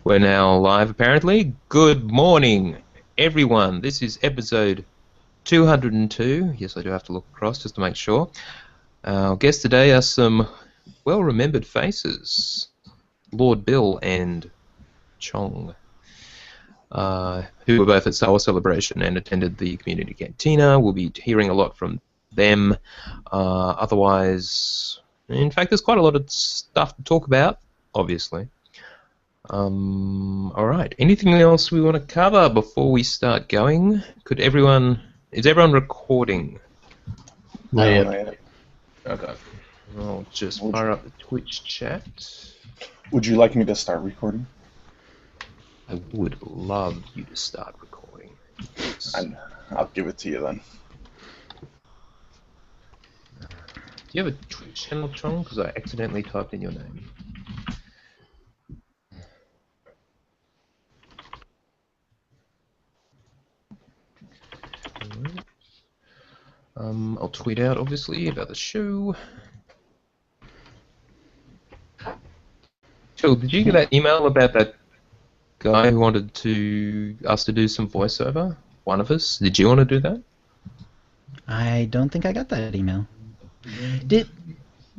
We're now live, apparently. Good morning, everyone. This is episode 202. Yes, I do have to look across just to make sure. Our guests today are some well-remembered faces. Lord Bill and Chong, who were both at Star Wars Celebration and attended the community cantina. We'll be hearing a lot from them. Otherwise, in fact, there's quite a lot of stuff to talk about, obviously. Alright, anything else we want to cover before we start going? Is everyone recording? Not yet. Okay. I'll just fire up the Twitch chat. Would you like me to start recording? I would love you to start recording. I'll give it to you then. Do you have a Twitch channel, Chong? Because I accidentally typed in your name. I'll tweet out, obviously, about the show. Phil, did you get that email about that guy who wanted us to do some voiceover? One of us? Did you want to do that? I don't think I got that email.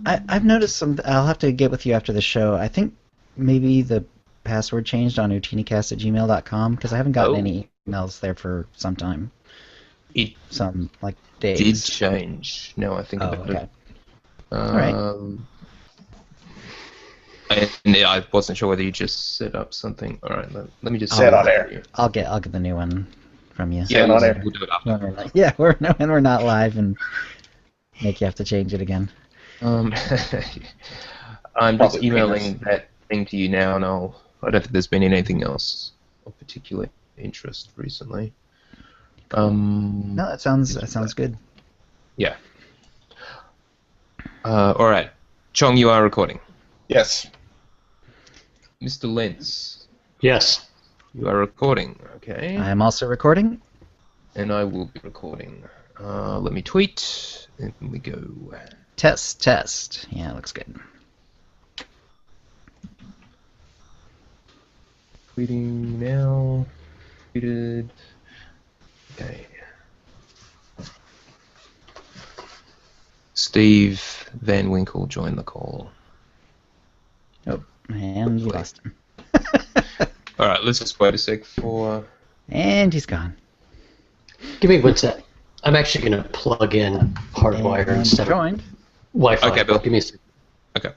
I've noticed something. I'll have to get with you after the show. I think maybe the password changed on OotiniCast@gmail.com because I haven't gotten any emails there for some time. It Days. did change. No, I think about okay. it. All right. I wasn't sure whether you just set up something. All right, let me just set on air. I'll get the new one from you. Yeah, on air. We'll do it after. When we're not live and make you have to change it again. I'm just emailing that thing to you now, and I don't think there's been anything else of particular interest recently. No, that sounds good. Yeah. All right, Chong, you are recording. Yes. Mr. Lentz. Yes. You are recording. Okay. I am also recording. And I will be recording. Let me tweet, and we go. Test. Yeah, looks good. Tweeting now. Tweeted. Okay. Steve Van Winkle joined the call. Oh, and you lost him. Alright, let's just wait a sec for... And he's gone. Give me 1 sec. I'm actually going to plug in hardwire And instead joined. of Wi-Fi. Okay, Bill. Give me a sec. Okay.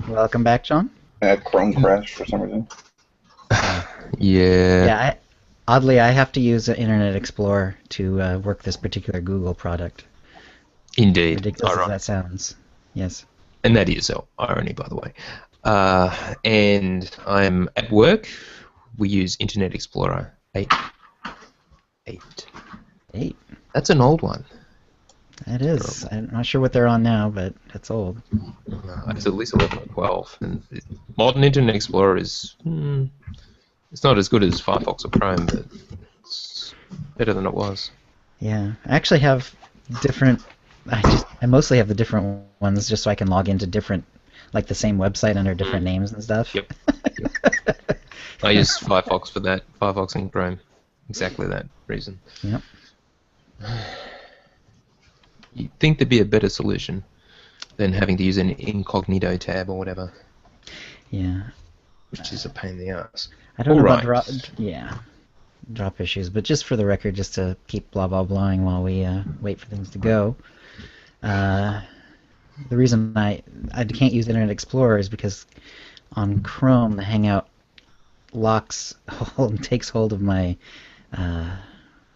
Welcome back, John. I had Chrome crash for some reason. Yeah. Yeah, oddly, I have to use Internet Explorer to work this particular Google product. Indeed. Ridiculous as that sounds. Yes. And that is irony, by the way. And I'm at work. We use Internet Explorer 8. 8. That's an old one. That is. I'm not sure what they're on now, but it's old. It's at least 11 or 12. And modern Internet Explorer is... it's not as good as Firefox or Chrome, but it's better than it was. Yeah. I actually have different... I mostly have the different ones just so I can log into different... like the same website under different names and stuff. Yep. I use Firefox for that. Firefox and Chrome. Exactly that reason. Yep. You'd think there'd be a better solution than having to use an incognito tab or whatever. Yeah. Which is a pain in the ass. I don't know Alright. about drop issues, but just for the record, just to keep blah blah blahing while we wait for things to go. The reason I can't use Internet Explorer is because on Chrome the Hangout takes hold of my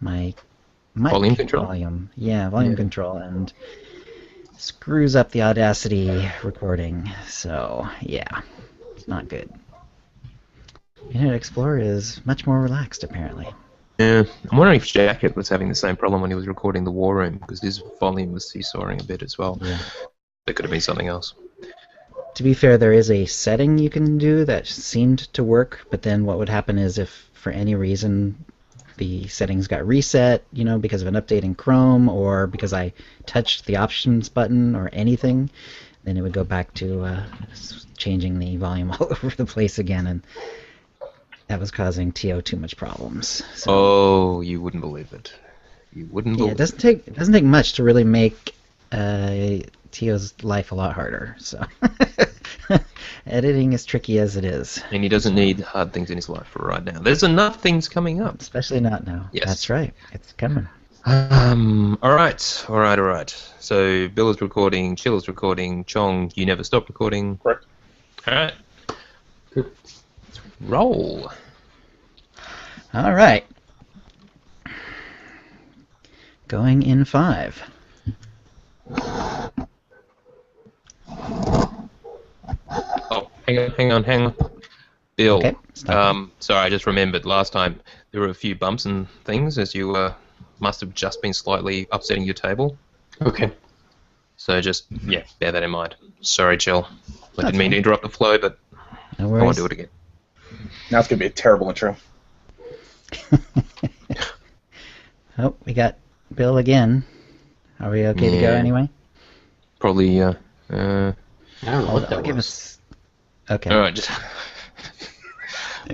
mic Volume control? volume control, and screws up the Audacity recording. So yeah, it's not good. Internet Explorer is much more relaxed, apparently. Yeah, I'm wondering if Jacket was having the same problem when he was recording the War Room, because his volume was seesawing a bit as well. Yeah. There could have been something else. To be fair, there is a setting you can do that seemed to work, but then what would happen is if for any reason the settings got reset, because of an update in Chrome or because I touched the options button or anything, then it would go back to changing the volume all over the place again, and that was causing Tio too much problems. So, Oh, you wouldn't believe it. You wouldn't yeah, believe it doesn't take much to really make Tio's life a lot harder. So editing is tricky as it is, And he doesn't need hard things in his life for right now. There's enough things coming up. especially not now. Yes. That's right. It's coming. All right. So Bill is recording, Chill is recording, Chong, you never stop recording. Correct. All right. Good. Let's roll. All right. Going in 5. Oh, hang on. Bill. Okay, stop. Sorry, I just remembered last time there were a few bumps and things as you must have just been slightly upsetting your table. Okay. So just, bear that in mind. Sorry, Chill. I That's didn't mean to fine. interrupt the flow, but No I worries. want to do it again. Now it's going to be a terrible intro. Oh, we got Bill again. Are we okay to go Yeah. anyway? Probably, I don't know what that give was. us. Okay. all right, just...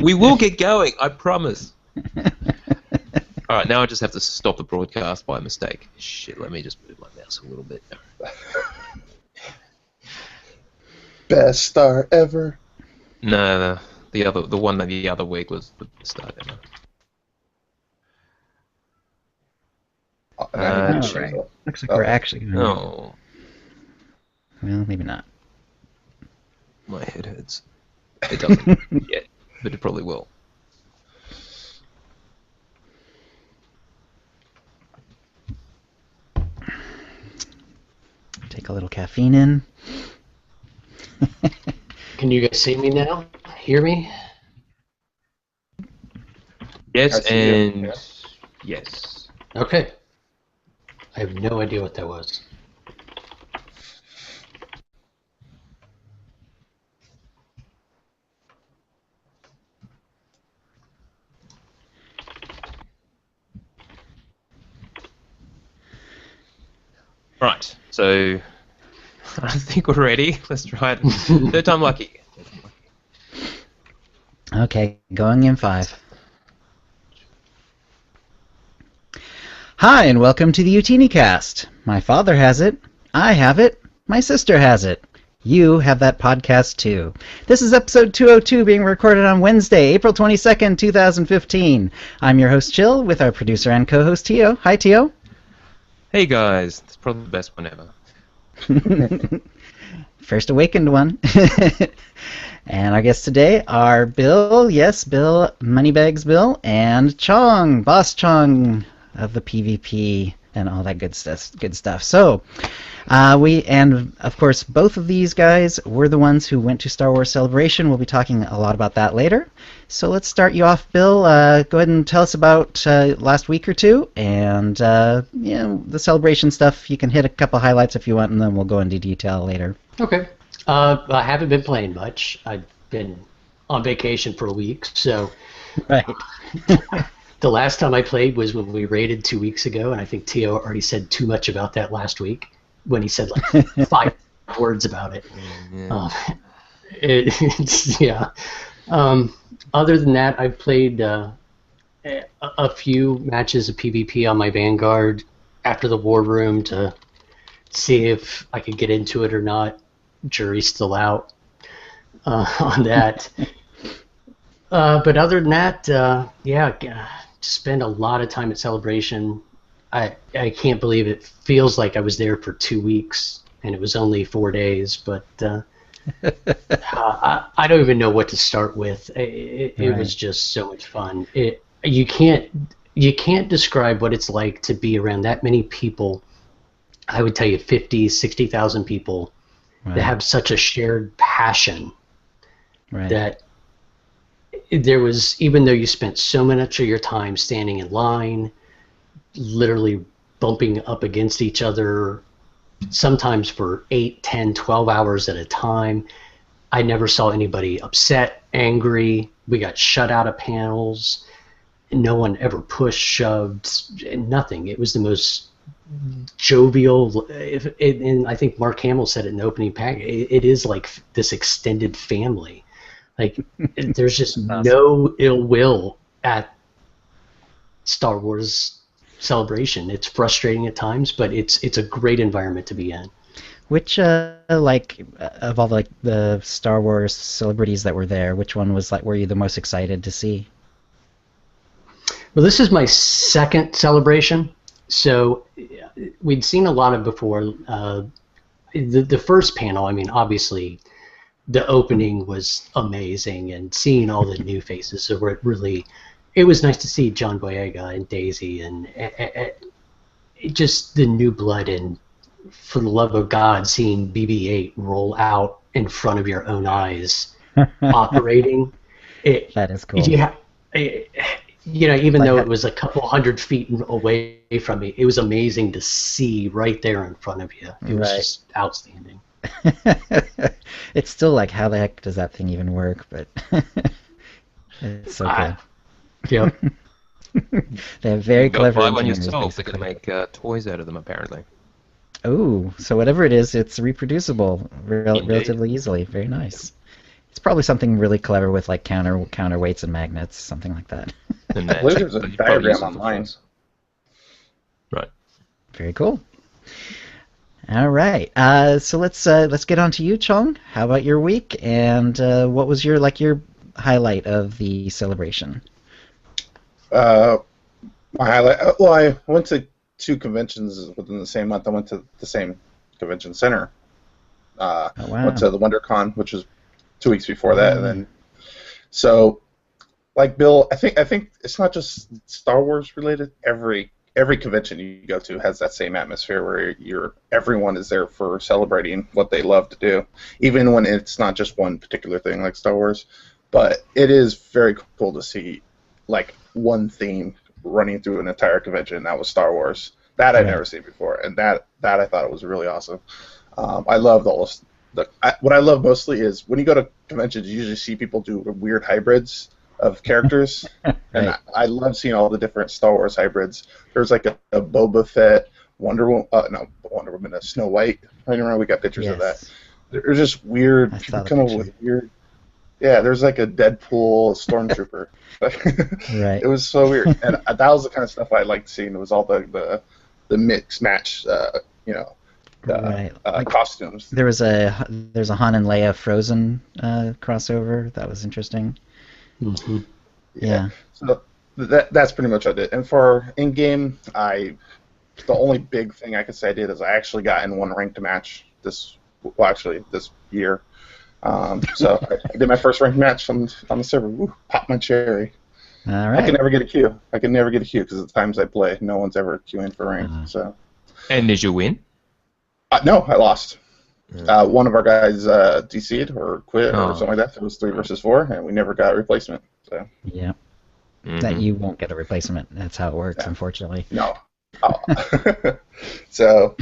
We will get going, I promise. All right, now I just have to stop the broadcast by mistake. Shit, let me just move my mouse a little bit. Best star ever. No, the one that the other week was the start ever. Alright. Looks like we're actually going. Oh, Well, maybe not. my head hurts. It doesn't yet, but it probably will. Take a little caffeine in. Can you guys see me now? Hear me? Yes, I see you, and yeah. yes. Okay. I have no idea what that was. Right, so I think we're ready. Let's try it. Third time lucky. Okay, going in 5. Hi, and welcome to the OotiniCast. My father has it. I have it. My sister has it. You have that podcast too. This is episode 202 being recorded on Wednesday, April 22nd, 2015. I'm your host, Chill, with our producer and co-host, Tio. Hi, Tio. Hey guys, it's probably the best one ever. First awakened one. And our guests today are Bill, yes, Bill, Moneybags Bill, and Chong, Boss Chong of the PvP and all that good stuff. So, and of course, both of these guys were the ones who went to Star Wars Celebration. We'll be talking a lot about that later. So let's start you off, Bill. Go ahead and tell us about last week or two, and the Celebration stuff. You can hit a couple highlights if you want, and then we'll go into detail later. Okay. I haven't been playing much. I've been on vacation for a week, so Right. the last time I played was when we raided 2 weeks ago, and I think Tio already said too much about that last week when he said like 5 words about it. Yeah. Other than that, I've played a few matches of PvP on my Vanguard after the War Room to see if I could get into it or not. Jury's still out on that. But other than that, spend a lot of time at Celebration. I can't believe it feels like I was there for 2 weeks and it was only 4 days, but I don't even know what to start with. It was just so much fun. You can't describe what it's like to be around that many people. I would tell you 50, 60,000 people that have such a shared passion that there was, even though you spent so much of your time standing in line, literally bumping up against each other, sometimes for 8, 10, 12 hours at a time, I never saw anybody upset, angry. We got shut out of panels. No one ever pushed, shoved, nothing. It was the most jovial. And I think Mark Hamill said it in the opening pack. It is like this extended family. Like there's just no ill will at Star Wars Celebration. It's frustrating at times, but it's a great environment to be in. Which like of all the Star Wars celebrities that were there, which one was like were you the most excited to see? Well, this is my second celebration, so we'd seen a lot of before. The first panel, I mean, obviously, the opening was amazing, and seeing all the new faces. So it was nice to see John Boyega and Daisy, and just the new blood, and for the love of God, seeing BB-8 roll out in front of your own eyes, operating. That is cool. Yeah. Even though it was a couple hundred feet away from me, it was amazing to see right there in front of you. It was just outstanding. It's still like, how the heck does that thing even work? But it's so cool. Yep. They have very clever buy one engineers, yourself. They basically. can make toys out of them, apparently. Oh, so whatever it is, it's reproducible relatively easily. Very nice. It's probably something really clever with like counterweights and magnets, something like that. And I believe there's a you probably use diagram it for online. force. Right. Very cool. All right. So let's get on to you, Chong. How about your week? And what was your highlight of the celebration? My highlight. Well, I went to 2 conventions within the same month. I went to the same convention center. Oh, wow. Went to the WonderCon, which was 2 weeks before that, and then like Bill, I think it's not just Star Wars related. Every convention you go to has that same atmosphere where everyone is there for celebrating what they love to do, even when it's not just one particular thing like Star Wars. But it is very cool to see like one theme running through an entire convention, and that was Star Wars. That I'd never seen before, and that I thought it was really awesome. I loved all this. What I love mostly is when you go to conventions, you usually see people do weird hybrids of characters, and I love seeing all the different Star Wars hybrids. There's like a Boba Fett, Wonder Woman, a Snow White. I don't know. We got pictures of that. There's just weird. People come up with weird. Yeah, there's like a Deadpool Stormtrooper. Right. It was so weird, and that was the kind of stuff I liked seeing. It was all the mix match, costumes. There's a Han and Leia Frozen crossover. That was interesting. Mm-hmm. Yeah. So that's pretty much what I did. And for in-game, the only big thing I could say I did is I actually got in one ranked match this year. So I did my first ranked match on the server. Woo, pop my cherry. All right. I can never get a queue. Because the times I play, no one's ever queuing for rank. So. And did you win? No, I lost. One of our guys DC'd or quit or something like that. It was 3 versus 4, and we never got a replacement. So. Yeah. That you won't get a replacement. That's how it works, unfortunately. No. So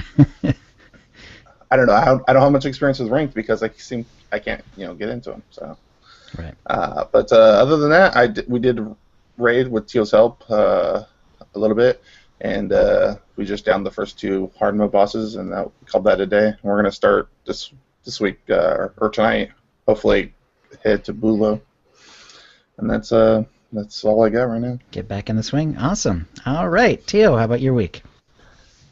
I don't know. I don't have much experience with ranked because I can't get into them. So. Right. But other than that, we did raid with Teal's help a little bit. And we just downed the first 2 hard mode bosses, and we called that a day. We're gonna start this week or tonight. Hopefully, head to Bulo. And that's all I got right now. Get back in the swing. Awesome. All right, Teo, how about your week?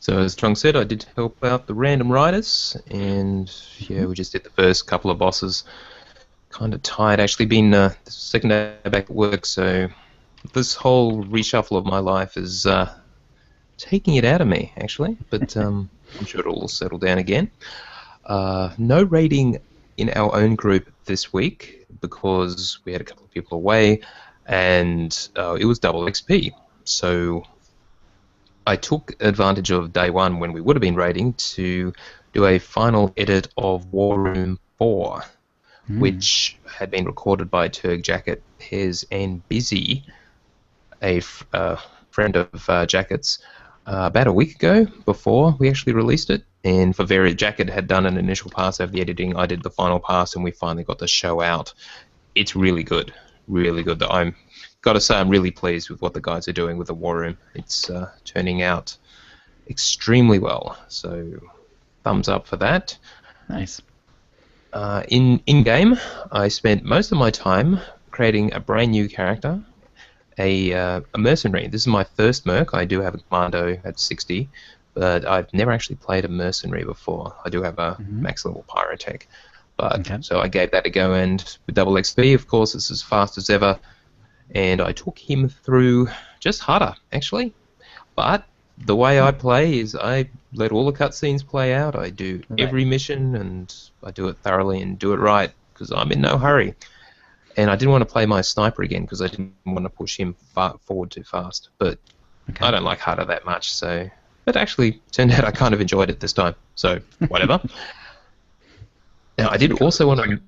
So as Chung said, I did help out the random riders, and we just did the first couple of bosses. Kind of tired. Actually, been the second day back at work, so this whole reshuffle of my life is. Taking it out of me, actually, but I'm sure it'll all settle down again. No raiding in our own group this week because we had a couple of people away, and it was double XP. So I took advantage of day one when we would have been raiding to do a final edit of War Room 4, which had been recorded by Turg Jacket, Pez, and Busy, a friend of Jacket's. About a week ago, before we actually released it, and Jacket had done an initial pass of the editing. I did the final pass, and we finally got the show out. It's really good. I'm got to say, I'm really pleased with what the guys are doing with the War Room. It's turning out extremely well. So thumbs up for that. Nice. In game, I spent most of my time creating a brand new character, a mercenary. This is my first merc. I do have a commando at 60, but I've never actually played a mercenary before. I do have a max level pyrotech, but so I gave that a go, and with double XP, of course, it's as fast as ever. And I took him through just harder, actually. But the way I play is I let all the cutscenes play out. I do every mission, and I do it thoroughly and do it right because I'm in no hurry. And I didn't want to play my sniper again because I didn't want to push him forward too fast. But I don't like harder that much, so... But actually, turned out I kind of enjoyed it this time, so whatever. Now, I did also want to...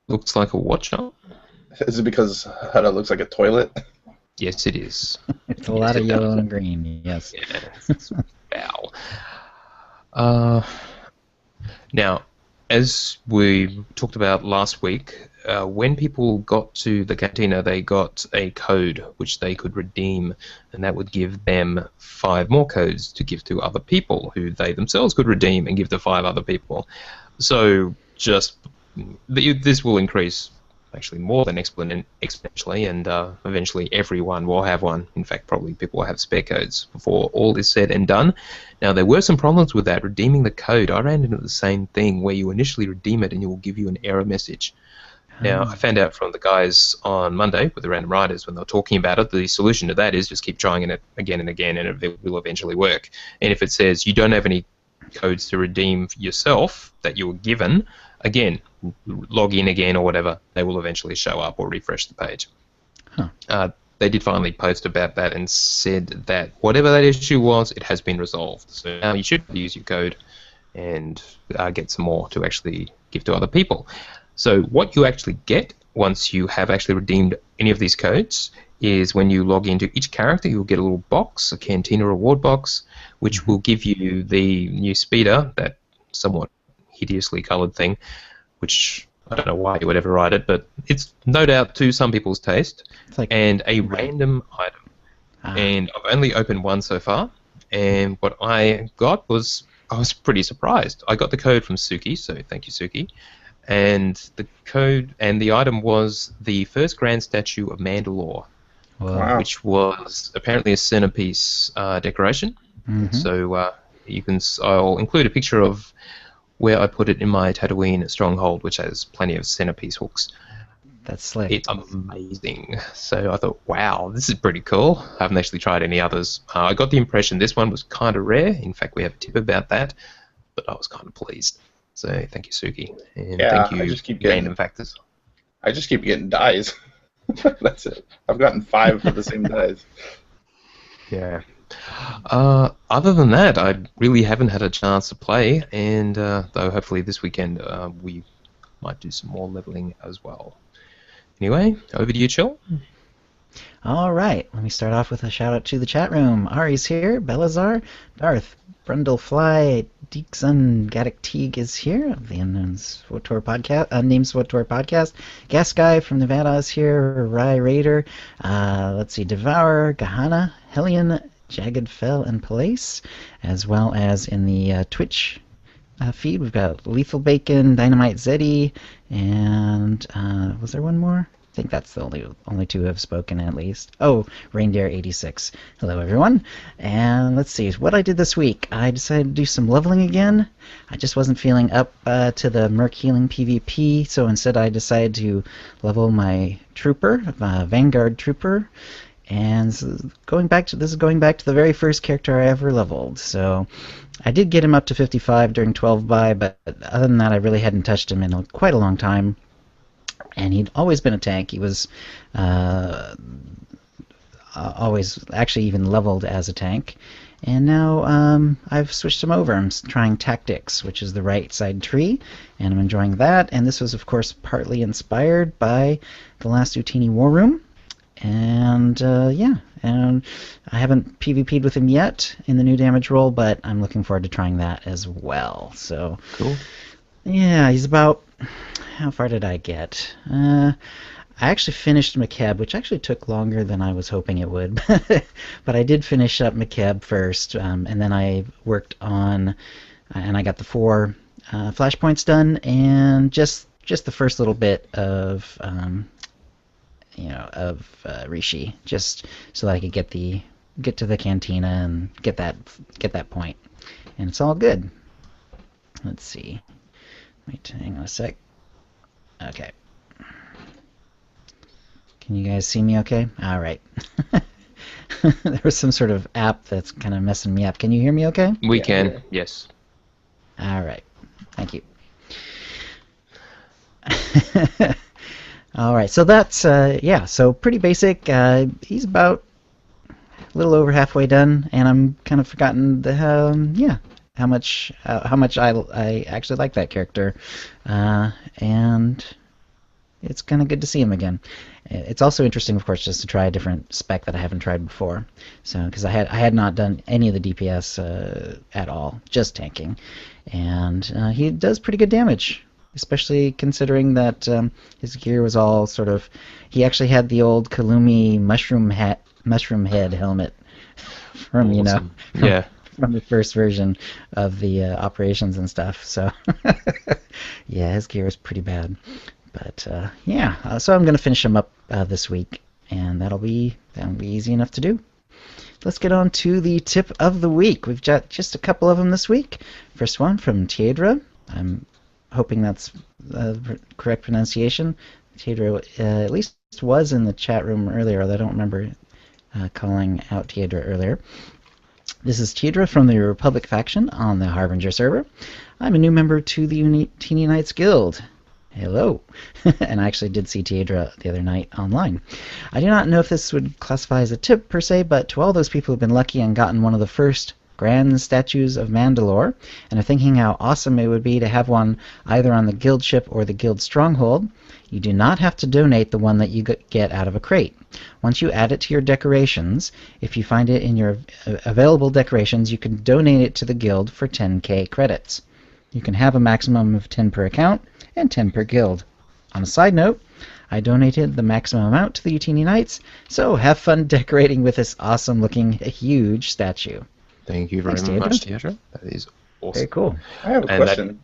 Looks like a watch now. Is it because Hutta looks like a toilet? Yes, it is. It's a lot of yellow and green, yes. Yes. Wow. Now, as we talked about last week, when people got to the cantina, they got a code which they could redeem, and that would give them 5 more codes to give to other people, who they themselves could redeem and give to 5 other people. So this will increase actually more than exponentially, and eventually everyone will have one. In fact, probably people will have spare codes before all is said and done. Now, there were some problems with that, redeeming the code. I ran into the same thing where you initially redeem it and it will give you an error message. Now, I found out from the guys on Monday with the Random Riders when they were talking about it, the solution to that is just keep trying it again and again, and it will eventually work. And if it says you don't have any codes to redeem yourself that you were given, again, log in again or whatever, they will eventually show up or refresh the page. They did finally post about that and said that whatever that issue was, it has been resolved. So now you should use your code and get some more to actually give to other people. So what you actually get once you have actually redeemed any of these codes is when you log into each character, you'll get a little box, a Cantina reward box, which will give you the new speeder, that somewhat hideously coloured thing, which I don't know why you would ever write it, but it's no doubt to some people's taste, and a random item. And I've only opened one so far, and what I got was, I was pretty surprised. I got the code from Suki, so thank you, Suki, and the code and the item was the first grand statue of Mandalore, which was apparently a centerpiece decoration. So I'll include a picture of where I put it in my Tatooine stronghold, which has plenty of centerpiece hooks. That's slick. It's amazing. So I thought, wow, this is pretty cool. I haven't actually tried any others. I got the impression this one was kind of rare. In fact, we have a tip about that, but I was kind of pleased. So thank you, Suki. And thank you, Random Factors. I just keep getting dies. That's it. I've gotten 5 of the same dies. Yeah. Other than that, I really haven't had a chance to play, and though hopefully this weekend we might do some more leveling as well. Anyway, over to you, Chill. All right, let me start off with a shout out to the chat room. Ari's here, Belazar, Darth, Brundlefly, Deekson, Gaddick Teague is here of the Unnamed SWTOR podcast, Unnamed SWTOR podcast. Gas Guy from Nevada is here, Rye Raider, let's see, Devour, Gahana, Hellion, Jagged Fell, and Palace, as well as in the Twitch feed, we've got Lethal Bacon, Dynamite Zeddy, and was there one more? I think that's the only 2 who have spoken at least. Oh, Reindeer86. Hello, everyone. And let's see what I did this week. I decided to do some leveling again. I just wasn't feeling up to the Merc Healing PvP, so instead I decided to level my Trooper, Vanguard Trooper. And this is going back to the very first character I ever leveled. So I did get him up to 55 during 12 buy, but other than that, I really hadn't touched him in quite a long time. And he'd always been a tank. He was always actually even leveled as a tank. And now I've switched him over. I'm trying Tactics, which is the right side tree, and I'm enjoying that. And this was, of course, partly inspired by the last Utini War Room. And and I haven't PvP'd with him yet in the new damage roll, but I'm looking forward to trying that as well. So cool. Yeah, he's about, how far did I get? I actually finished McKeb, which actually took longer than I was hoping it would. But I did finish up McKeb first, and then I worked on, and I got the 4 flashpoints done, and just the first little bit of, Rishi, just so that I could get to the cantina and get that point, and it's all good. Let's see. Wait, hang on a sec. Okay. Can you guys see me okay? All right. There was some sort of app that's kind of messing me up. Can you hear me okay? We can, yes. All right. Thank you. All right. So that's, so pretty basic. He's about a little over halfway done, and I'm kind of forgotten how much I actually like that character. And it's kind of good to see him again. It's also interesting, of course, just to try a different spec that I haven't tried before. So, because I had not done any of the DPS at all, just tanking, and he does pretty good damage, especially considering that his gear was all sort of. He actually had the old Kalumi mushroom head helmet from Awesome. from the first version of the operations and stuff. So, yeah, his gear is pretty bad. But so I'm going to finish them up this week, and that'll be easy enough to do. Let's get on to the tip of the week. We've got just a couple of them this week. First one from Tiedra. I'm hoping that's the correct pronunciation. Tiedra at least was in the chat room earlier, although I don't remember calling out Tiedra earlier. This is Tiedra from the Republic faction on the Harbinger server. I'm a new member to the Utini Knights Guild. Hello. And I actually did see Tiedra the other night online. I do not know if this would classify as a tip per se, but to all those people who've been lucky and gotten one of the first grand statues of Mandalore and are thinking how awesome it would be to have one either on the guild ship or the guild stronghold, you do not have to donate the one that you get out of a crate. Once you add it to your decorations, if you find it in your available decorations, you can donate it to the guild for 10k credits. You can have a maximum of 10 per account and 10 per guild. On a side note, I donated the maximum amount to the Utini Knights, so have fun decorating with this awesome looking huge statue. Thank you very much, Tiedra. That is awesome. Very cool. I have a question.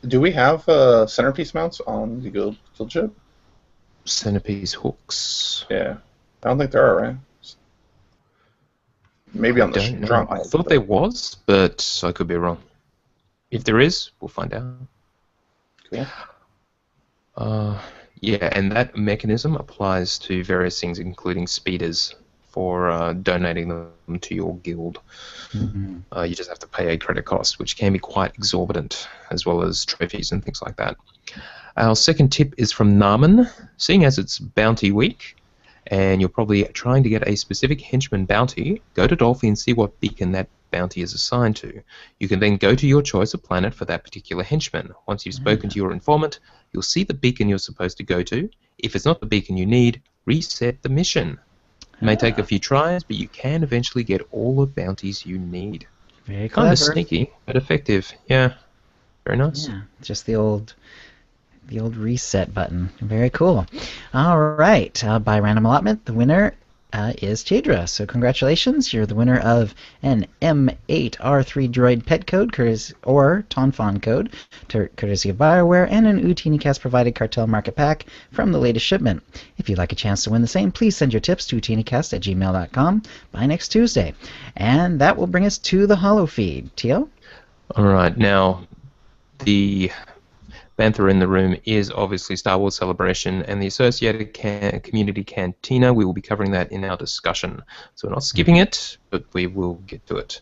Do we have centerpiece mounts on the guild ship? Centerpiece hooks? Yeah. I don't think there are, right? Maybe on the stronghold. I thought there was, but I could be wrong. If there is, we'll find out. Cool. And that mechanism applies to various things, including speeders, for donating them to your guild. Mm-hmm. You just have to pay a credit cost, which can be quite exorbitant, as well as trophies and things like that. Our second tip is from Naaman. Seeing as it's bounty week, and you're probably trying to get a specific henchman bounty, go to Dolphy and see what beacon that bounty is assigned to. You can then go to your choice of planet for that particular henchman. Once you've spoken to your informant, you'll see the beacon you're supposed to go to. If it's not the beacon you need, reset the mission. It may take a few tries, but you can eventually get all the bounties you need. Very clever. Kind of sneaky, but effective. Yeah, very nice. Yeah, just the old reset button. Very cool. All right, by random allotment, the winner is Tiedra. So congratulations, you're the winner of an M8R3 droid pet code or Tonfon code, courtesy of BioWare, and an OotiniCast provided cartel market pack from the latest shipment. If you'd like a chance to win the same, please send your tips to OotiniCast@gmail.com by next Tuesday. And that will bring us to the holo feed. Tio? All right, now the Bantha in the room is obviously Star Wars Celebration and the associated community cantina. We will be covering that in our discussion. So we're not skipping it, but we will get to it.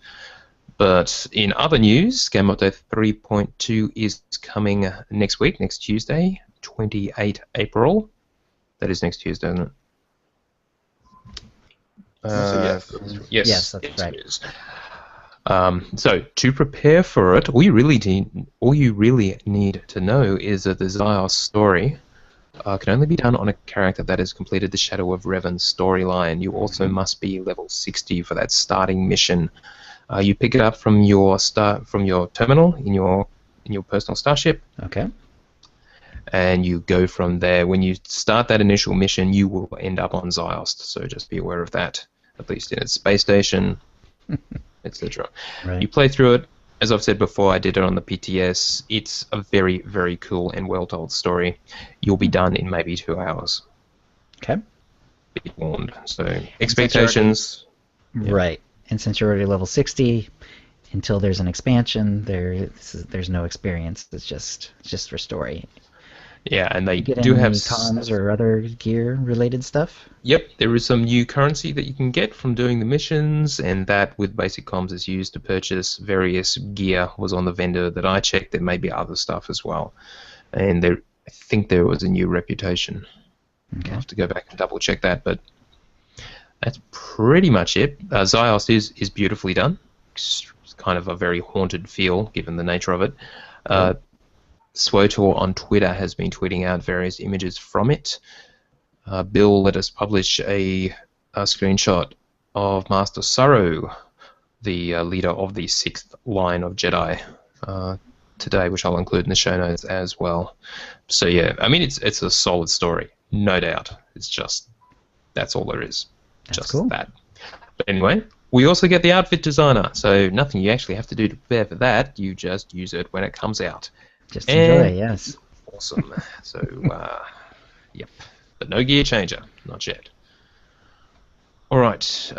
But in other news, Game Update 3.2 is coming next week, next Tuesday, 28 April. That is next Tuesday, isn't it? Yes, that's right. Is. So to prepare for it, all you really need to know is that the Zyos story can only be done on a character that has completed the Shadow of Revan storyline. You also must be level 60 for that starting mission. You pick it up from your terminal in your personal starship. Okay. and you go from there. When you start that initial mission, you will end up on Ziost, so just be aware of that, at least in its space station, etc. Right. You play through it. As I've said before, I did it on the PTS. It's a very, very cool and well-told story. You'll be done in maybe 2 hours. Okay. Be warned. So, expectations... Yeah. Right. And since you're already level 60, until there's an expansion, there's no experience. It's just for story. Yeah, and they You get do any have cons or other gear-related stuff? Yep, there is some new currency that you can get from doing the missions, and that with basic comms is used to purchase various gear. Was on the vendor that I checked. There may be other stuff as well, and I think there was a new reputation. Okay. I'll have to go back and double check that, but that's pretty much it. Ziost is beautifully done. It's kind of a very haunted feel, given the nature of it. Swotor on Twitter has been tweeting out various images from it. Bill let us publish a screenshot of Master Sorrow, the leader of the 6th line of Jedi, today, which I'll include in the show notes as well. So yeah, I mean it's a solid story, no doubt. It's just that's all there is. That's just cool. that. But anyway, we also get the outfit designer, so nothing you actually have to do to prepare for that. You just use it when it comes out. Just enjoy, yes. Awesome. So, yep. But no gear changer, not yet. All right.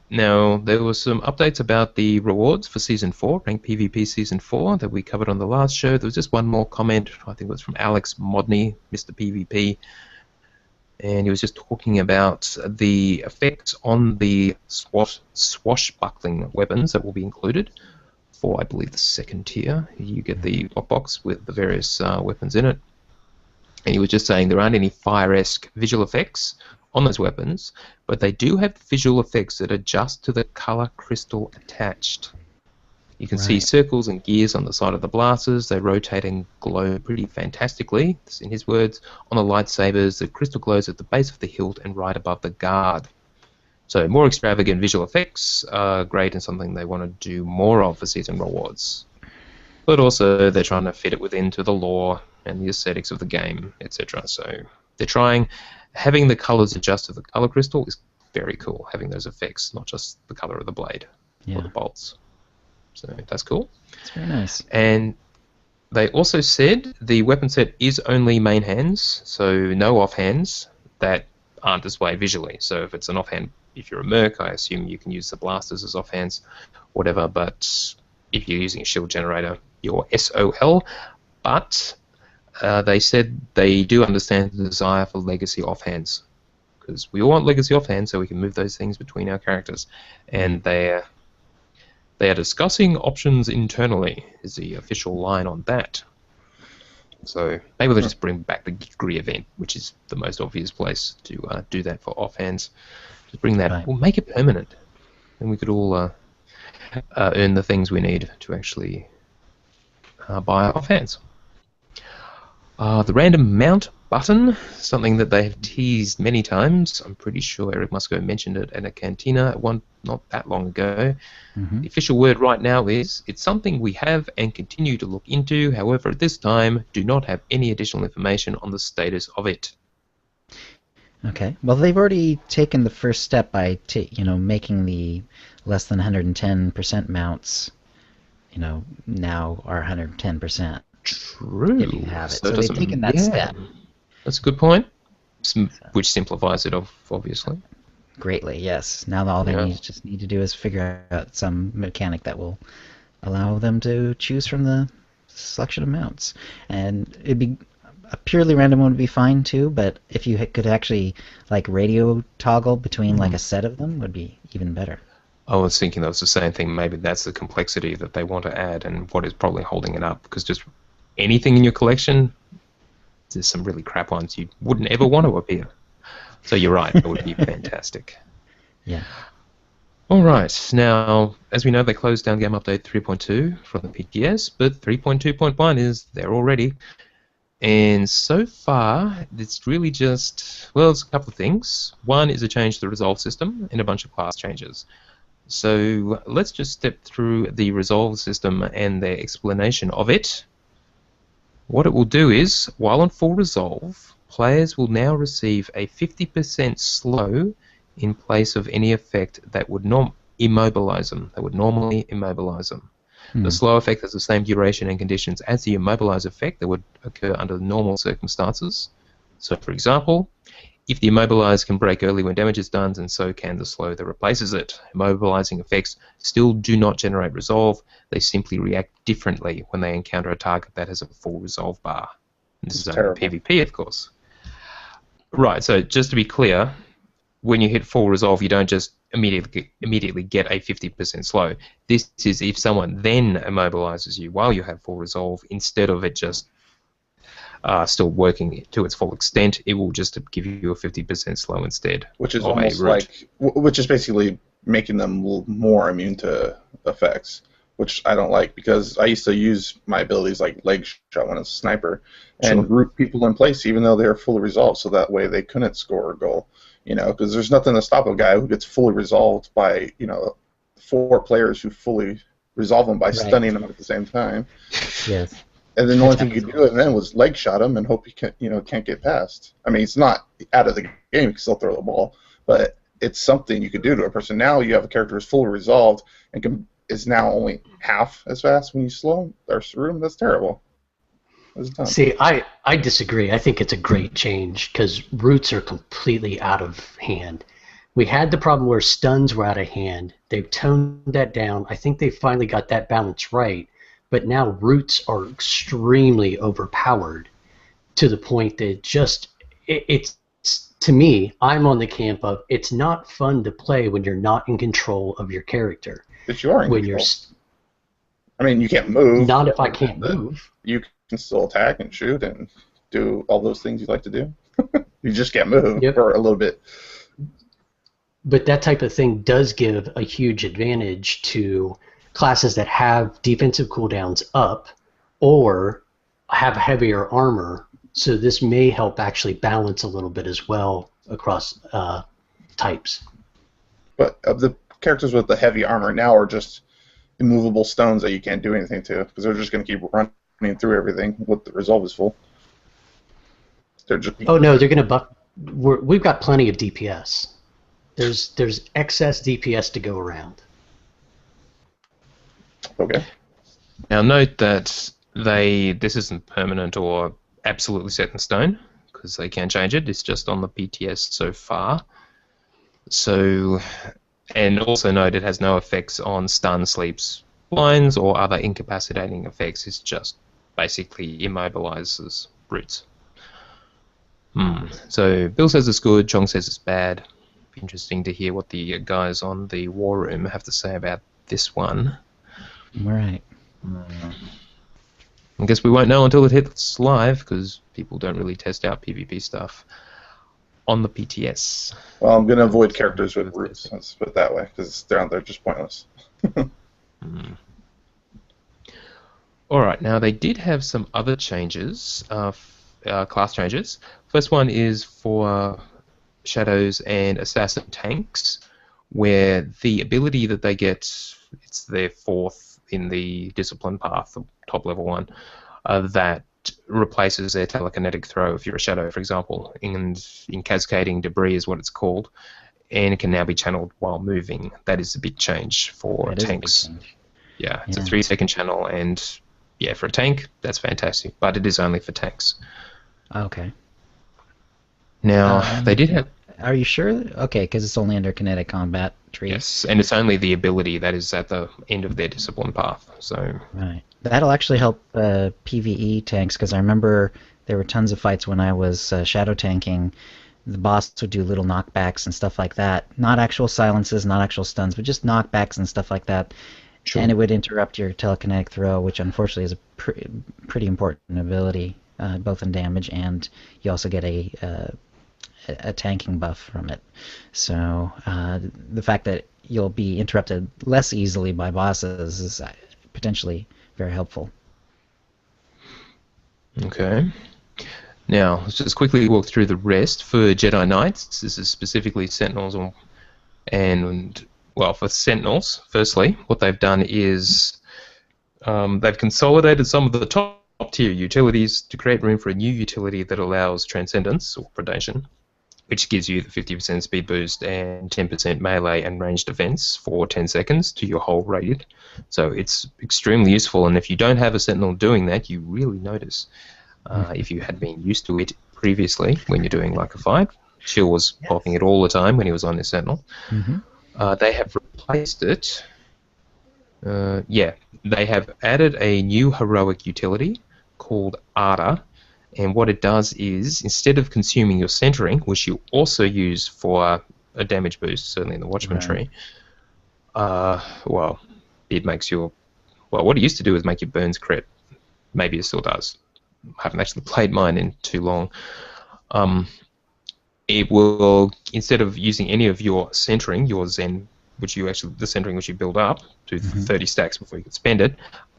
Now, there were some updates about the rewards for Season 4, Ranked PvP Season 4, that we covered on the last show. There was just one more comment, I think it was from Alex Modney, Mr. PvP, and he was just talking about the effects on the swashbuckling weapons that will be included for, I believe, the 2nd tier. You get the box with the various weapons in it. And he was just saying there aren't any Fire-esque visual effects on those weapons, but they do have visual effects that adjust to the color crystal attached. You can see circles and gears on the side of the blasters. They rotate and glow pretty fantastically. This, in his words, on the lightsabers, the crystal glows at the base of the hilt and right above the guard. So more extravagant visual effects are great and something they want to do more of for season rewards. But also they're trying to fit it into the lore and the aesthetics of the game, etc. So they're trying. Having the colors adjust to the color crystal is very cool, having those effects, not just the color of the blade or the bolts. So that's cool. It's very nice. And they also said the weapon set is only main hands, so no offhands that aren't displayed visually. So if it's an offhand, if you're a merc, I assume you can use the blasters as offhands, whatever, but if you're using a shield generator, you're SOL. But they said they do understand the desire for legacy offhands, because we all want legacy offhands so we can move those things between our characters. And they are discussing options internally, is the official line on that. So maybe they'll just bring back the Geekery event, which is the most obvious place to do that for offhands. Just bring that, we'll make it permanent, and we could all earn the things we need to actually buy offhands. The random mount button, something that they have teased many times. I'm pretty sure Eric Musco mentioned it at a cantina not that long ago. The official word right now is, it's something we have and continue to look into. However, at this time, do not have any additional information on the status of it. Okay. Well, they've already taken the first step by making the less than 110% mounts, now are 110%. True. If you have it. So they've taken that step. That's a good point. Which simplifies it, obviously. Greatly, yes. Now all they need to do is figure out some mechanic that will allow them to choose from the selection of mounts. And it'd be a purely random one would be fine too, but if you could actually radio toggle between a set of them, would be even better. I was thinking that was the same thing. Maybe that's the complexity that they want to add and what is probably holding it up, because just anything in your collection, there's some really crap ones you wouldn't ever want to appear. So you're right, it would be fantastic. Yeah. All right. Now, as we know, they closed down Game Update 3.2 from the PTS, but 3.2.1 is there already. And so far, it's really just, it's a couple of things. One is a change to the resolve system and a bunch of class changes. So let's just step through the resolve system and their explanation of it. What it will do is, while on full resolve, players will now receive a 50% slow in place of any effect that would immobilize them. That would normally immobilize them. The slow effect has the same duration and conditions as the immobilize effect that would occur under normal circumstances. So, for example, if the immobilize can break early when damage is done, and so can the slow that replaces it. Immobilizing effects still do not generate resolve. They simply react differently when they encounter a target that has a full resolve bar. And this is only PvP, of course. Right, so just to be clear, when you hit full resolve, you don't just immediately get a 50% slow. This is if someone then immobilizes you while you have full resolve, instead of it just still working to its full extent, it will just give you a 50% slow instead. Which is almost like, which is basically making them more immune to effects, which I don't like, because I used to use my abilities like leg shot when I was a sniper and root people in place even though they were fully resolved, so that way they couldn't score a goal. You know, because there's nothing to stop a guy who gets fully resolved by, 4 players who fully resolve him by stunning him at the same time. Yes. And then the only thing you could do then was leg shot him and hope he can't get past. I mean, it's not out of the game, you can still throw the ball, but it's something you could do to a person. Now you have a character who's fully resolved and is now only half as fast when you slow him or root him. That's terrible. See, I disagree. I think it's a great change because roots are completely out of hand. We had the problem where stuns were out of hand. They've toned that down. I think they finally got that balance right. But now roots are extremely overpowered to the point that it's to me, I'm on the camp of it's not fun to play when you're not in control of your character. But you are in control. I mean, you can't move. Not if I can't move. You can still attack and shoot and do all those things you like to do. You just can't move for a little bit. But that type of thing does give a huge advantage to classes that have defensive cooldowns up or have heavier armor. So this may help actually balance a little bit as well across types. But the characters with the heavy armor now are just immovable stones that you can't do anything to because they're just going to keep running through everything with the resolve is full. They're just they're going to buff. We've got plenty of DPS. There's excess DPS to go around. Okay. Now note that this isn't permanent or absolutely set in stone because they can change it. It's just on the PTS so far. So, and also note it has no effects on stun, sleeps, blinds, or other incapacitating effects. It's just basically immobilizes roots. So Bill says it's good. Chong says it's bad. Be interesting to hear what the guys on the War Room have to say about this one. Right. I guess we won't know until it hits live because people don't really test out PvP stuff on the PTS. Well, I'm going to avoid characters with roots, let's put it that way, because they're just pointless. Alright, now they did have some other changes, class changes. First one is for Shadows and Assassin tanks, where the ability that they get, it's their 4th in the discipline path, the top level one, that replaces their telekinetic throw if you're a shadow, for example, and in cascading debris is what it's called, and it can now be channeled while moving. That is a big change for tanks. Yeah, it's a 3-second channel, and yeah, for a tank, that's fantastic, but it is only for tanks. Okay. Now, they did have... Are you sure? Okay, because it's only under kinetic combat tree. Yes, and it's only the ability that is at the end of their discipline path. So right, that'll actually help PvE tanks because I remember there were tons of fights when I was shadow tanking. The boss would do little knockbacks and stuff like that. Not actual silences, not actual stuns, but just knockbacks and stuff like that. Sure. And it would interrupt your telekinetic throw, which unfortunately is a pretty important ability, both in damage and you also get a tanking buff from it. So the fact that you'll be interrupted less easily by bosses is potentially very helpful. Okay. Now, let's just quickly walk through the rest. For Jedi Knights, this is specifically Sentinels and well, for Sentinels, firstly, what they've done is they've consolidated some of the top top-tier utilities to create room for a new utility that allows transcendence, or predation, which gives you the 50% speed boost and 10% melee and ranged defense for 10 seconds to your whole raid. So it's extremely useful, and if you don't have a Sentinel doing that, you really notice. If you had been used to it previously when you're doing like a fight, Chill was popping it all the time when he was on his Sentinel. They have replaced it. They have added a new heroic utility called Ardor, and what it does is, instead of consuming your centering, which you also use for a damage boost, certainly in the Watchman tree, it makes your... Well, what it used to do is make your burns crit. Maybe it still does. I haven't actually played mine in too long. It will, instead of using any of your centering, your Zen, the centering which you build up to 30 stacks before you can spend it,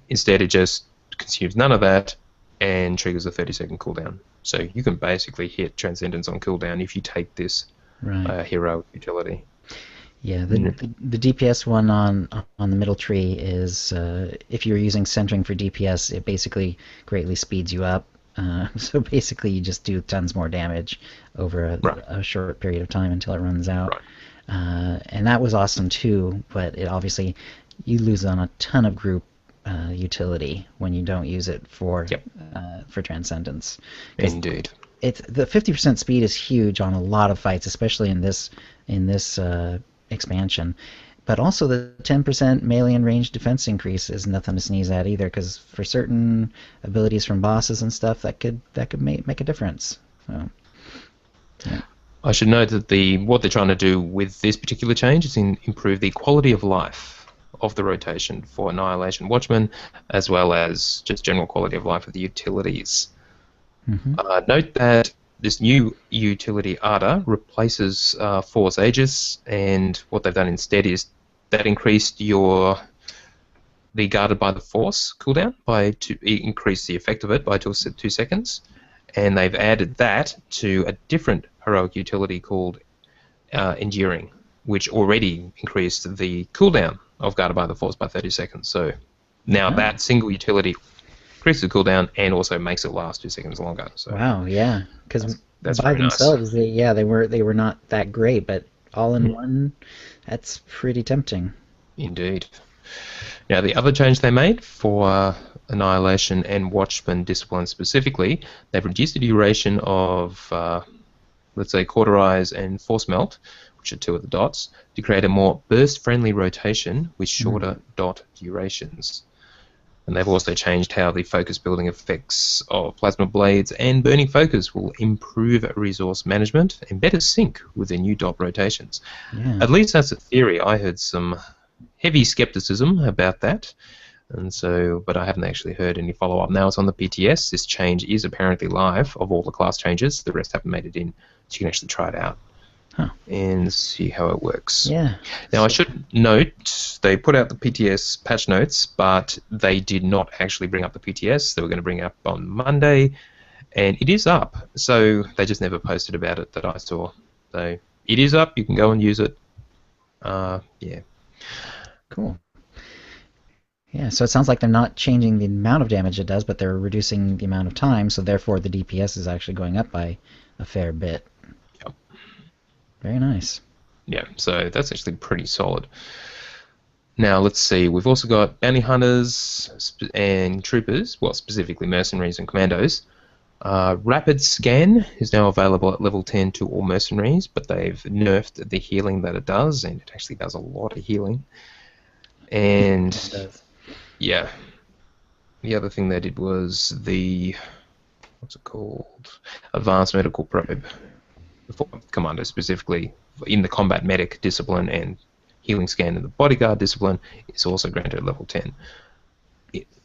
instead it just consumes none of that and triggers a 30-second cooldown. So you can basically hit Transcendence on cooldown if you take this heroic utility. Yeah, the DPS one on the middle tree is, if you're using centering for DPS, it basically greatly speeds you up. So basically you just do tons more damage over a short period of time until it runs out. And that was awesome too, but it obviously, you lose on a ton of group utility when you don't use it for Transcendence. Indeed. The 50% speed is huge on a lot of fights, especially in this expansion. But also the 10% melee and range defense increase is nothing to sneeze at either, because for certain abilities from bosses and stuff, that could make a difference. So, yeah. I should note that what they're trying to do with this particular change is improve the quality of life of the rotation for Annihilation Watchmen, as well as just general quality of life of the utilities. Note that this new utility, Ardor, replaces Force Aegis, and what they've done instead is that increased the Guarded by the Force cooldown to increase the effect of it by 2 seconds, and they've added that to a different heroic utility called Enduring, which already increased the cooldown of Guarded by the Force by 30 seconds. So now that single utility increases the cooldown and also makes it last 2 seconds longer. So wow, yeah, because that's by very themselves, nice. they were not that great, but all in one, that's pretty tempting. Indeed. Now, the other change they made for Annihilation and Watchman Discipline specifically, they've reduced the duration of, let's say, Cauterize and Force Melt, which are 2 of the dots, to create a more burst-friendly rotation with shorter dot durations. And they've also changed how the focus building effects of Plasma Blades and Burning Focus will improve resource management and better sync with their new dot rotations. Yeah. At least that's a theory. I heard some heavy skepticism about that, but I haven't actually heard any follow-up. Now it's on the PTS. This change is apparently live of all the class changes. The rest haven't made it in, so you can actually try it out and see how it works. Yeah. Now, I should note, they put out the PTS patch notes, but they did not actually bring up the PTS. They were going to bring it up on Monday, and it is up. So they just never posted about it that I saw. So it is up. You can go and use it. Yeah. Cool. Yeah, so it sounds like they're not changing the amount of damage it does, but they're reducing the amount of time, so therefore the DPS is actually going up by a fair bit. Yep. Very nice. Yeah, so that's actually pretty solid. Now, let's see. We've also got bounty hunters and troopers, well, specifically mercenaries and commandos. Rapid Scan is now available at level 10 to all mercenaries, but they've nerfed the healing that it does, and it actually does a lot of healing. And yeah, the other thing they did was what's it called? Advanced Medical Probe for Commando, specifically in the Combat Medic discipline, and Healing Scan in the Bodyguard discipline is also granted at level 10.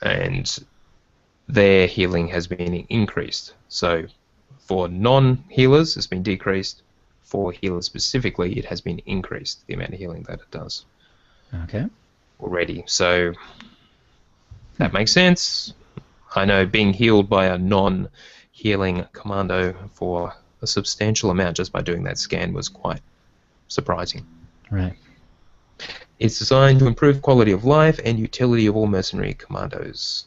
And their healing has been increased. So for non-healers, it's been decreased. For healers specifically, it has been increased, the amount of healing that it does. Okay. Already. So that makes sense. I know being healed by a non-healing commando for a substantial amount just by doing that scan was quite surprising. Right. It's designed to improve quality of life and utility of all mercenary commandos.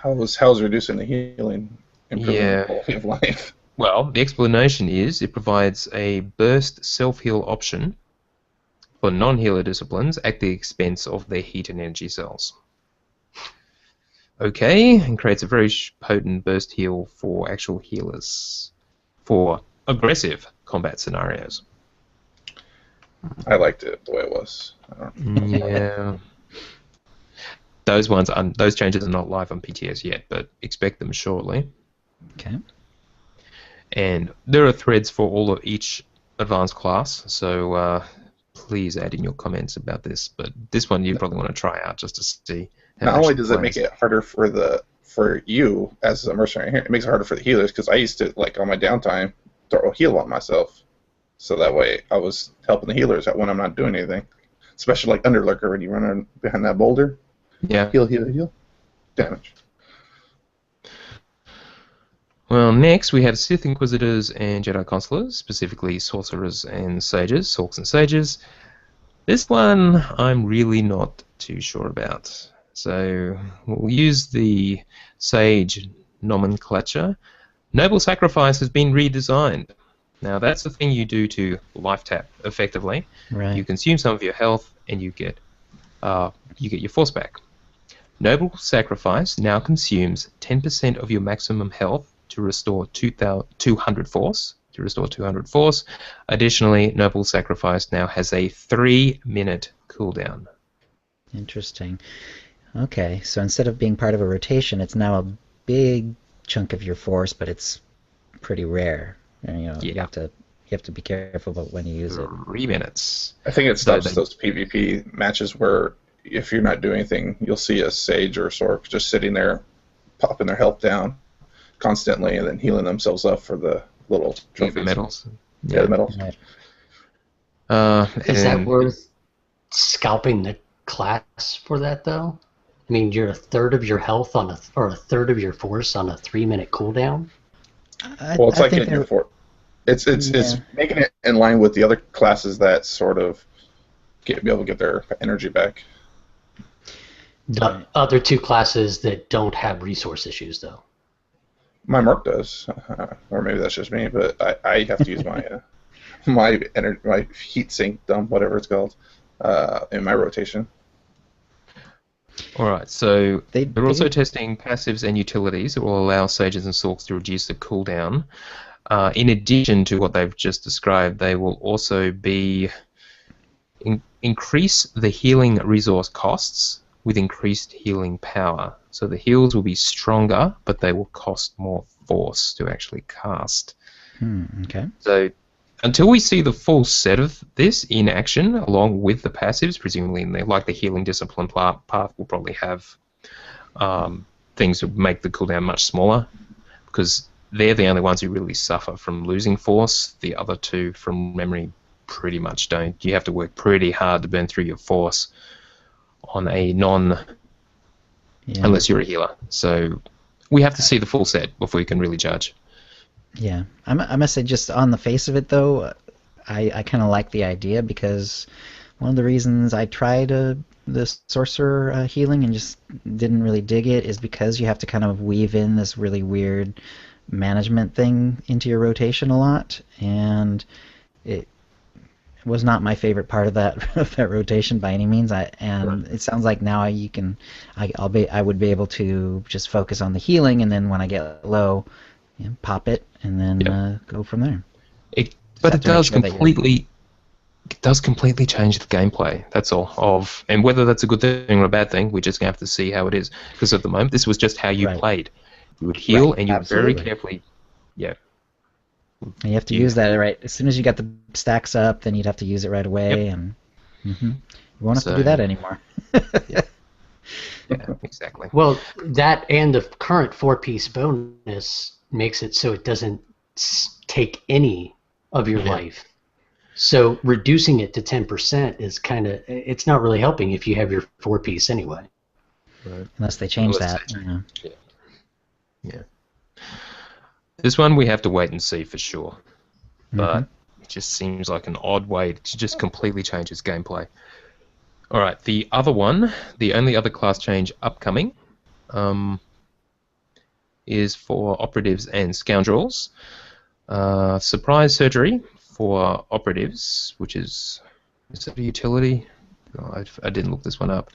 how's reducing the healing improving the quality of life? Well, the explanation is it provides a burst self-heal option for non-healer disciplines at the expense of their heat and energy cells. Okay, and creates a very potent burst heal for actual healers for aggressive combat scenarios. I liked it the way it was. Yeah. Those changes are not live on PTS yet, but expect them shortly. Okay. And there are threads for all of each advanced class, so please add in your comments about this. But this one you probably want to try out just to see. Not only does it make it harder for you as a mercenary here, it makes it harder for the healers, because I used to, like, on my downtime, throw a heal on myself. So that way I was helping the healers out when I'm not doing anything. Especially like Underlurker, when you run behind that boulder. Yeah. Heal. Damage. Well, next we have Sith Inquisitors and Jedi Consulars, specifically Sorcerers and Sages, Sorks and Sages. This one I'm really not too sure about. So we'll use the Sage nomenclature. Noble Sacrifice has been redesigned. Now that's the thing you do to life tap, effectively. Right. You consume some of your health and you get your force back. Noble Sacrifice now consumes 10% of your maximum health to restore 200 force. Additionally, Noble Sacrifice now has a 3-minute cooldown. Interesting. Okay, so instead of being part of a rotation, it's now a big chunk of your force, but it's pretty rare. And, you have to be careful about when you use it. 3 minutes. I think it stops those PvP matches where if you're not doing anything, you'll see a Sage or a Sork just sitting there, popping their health down constantly, and then healing themselves up for the little trophies. The medals. Yeah, the medals. Right. Is that worth scalping the class for that, though? I mean, you're a third of your health or a third of your force on a 3-minute cooldown. Well, it's like getting your force. It's making it in line with the other classes that sort of be able to get their energy back. The other two classes that don't have resource issues, though. My Merc does, or maybe that's just me, but I have to use my heat sink dump, whatever it's called, in my rotation. Alright, so they're also testing passives and utilities that will allow Sages and Sorks to reduce the cooldown. In addition to what they've just described, they will also be increase the healing resource costs with increased healing power. So the heals will be stronger, but they will cost more force to actually cast. Okay. So until we see the full set of this in action, along with the passives, presumably like the healing discipline path will probably have things that make the cooldown much smaller, because they're the only ones who really suffer from losing force. The other two, from memory, pretty much don't. You have to work pretty hard to burn through your force on a unless you're a healer. So we have to see the full set before we can really judge. Yeah, I must say, just on the face of it, though, I kind of like the idea, because one of the reasons I tried the sorcerer healing and just didn't really dig it is because you have to kind of weave in this really weird management thing into your rotation a lot, and it was not my favorite part of that rotation by any means. It sounds like now I would be able to just focus on the healing, and then when I get low, pop it, and then go from there. But it does completely change the gameplay. That's all. And whether that's a good thing or a bad thing, we're just gonna have to see how it is. Because at the moment, this was just how you played. You would heal, and you would very carefully. Yeah. And you have to use that right as soon as you got the stacks up. Then you'd have to use it right away, and you won't have to do that anymore. Yeah, exactly. Well, that and the current 4-piece bonus makes it so it doesn't take any of your life. So reducing it to 10% is it's not really helping if you have your 4-piece anyway. Right. Unless they change that. Yeah. This one we have to wait and see for sure. But it just seems like an odd way to just completely change its gameplay. Alright, the other one, the only other class change upcoming, is for operatives and scoundrels. Surprise surgery for operatives, which is that a utility? Oh, I didn't look this one up.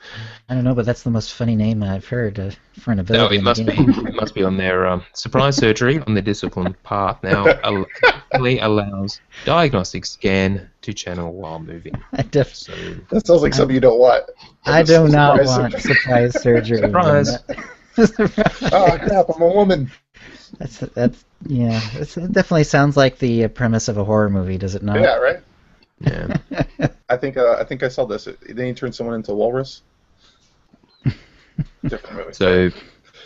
I don't know, but that's the most funny name I've heard for an No, ability it in the must be. game. It must be on their surprise surgery on the discipline path. Now, actually allows diagnostic scan to channel while moving. So, That sounds like something you don't want. I do not Surprise want surgery. surprise surgery. Surprise. Oh crap! I'm a woman. That's yeah. It definitely sounds like the premise of a horror movie, does it not? Yeah, right. yeah. I think I saw this. Then you turn someone into a walrus. Different movie. So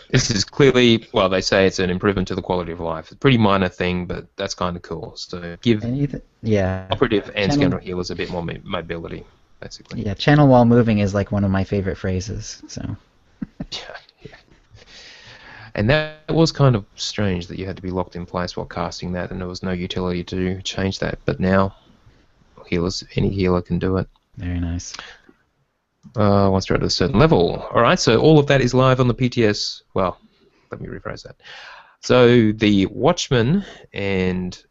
this is clearly, well, they say it's an improvement to the quality of life. It's a pretty minor thing, but that's kind of cool. So give Yeah. operative and Channel- scoundrel healers a bit more mobility, basically. Yeah, channel while moving is like one of my favorite phrases. So. Yeah. And that was kind of strange that you had to be locked in place while casting that, and there was no utility to change that. But now, any healer can do it. Very nice. Once you're at a certain level. All right, so all of that is live on the PTS. Well, let me rephrase that. So the Watchmen and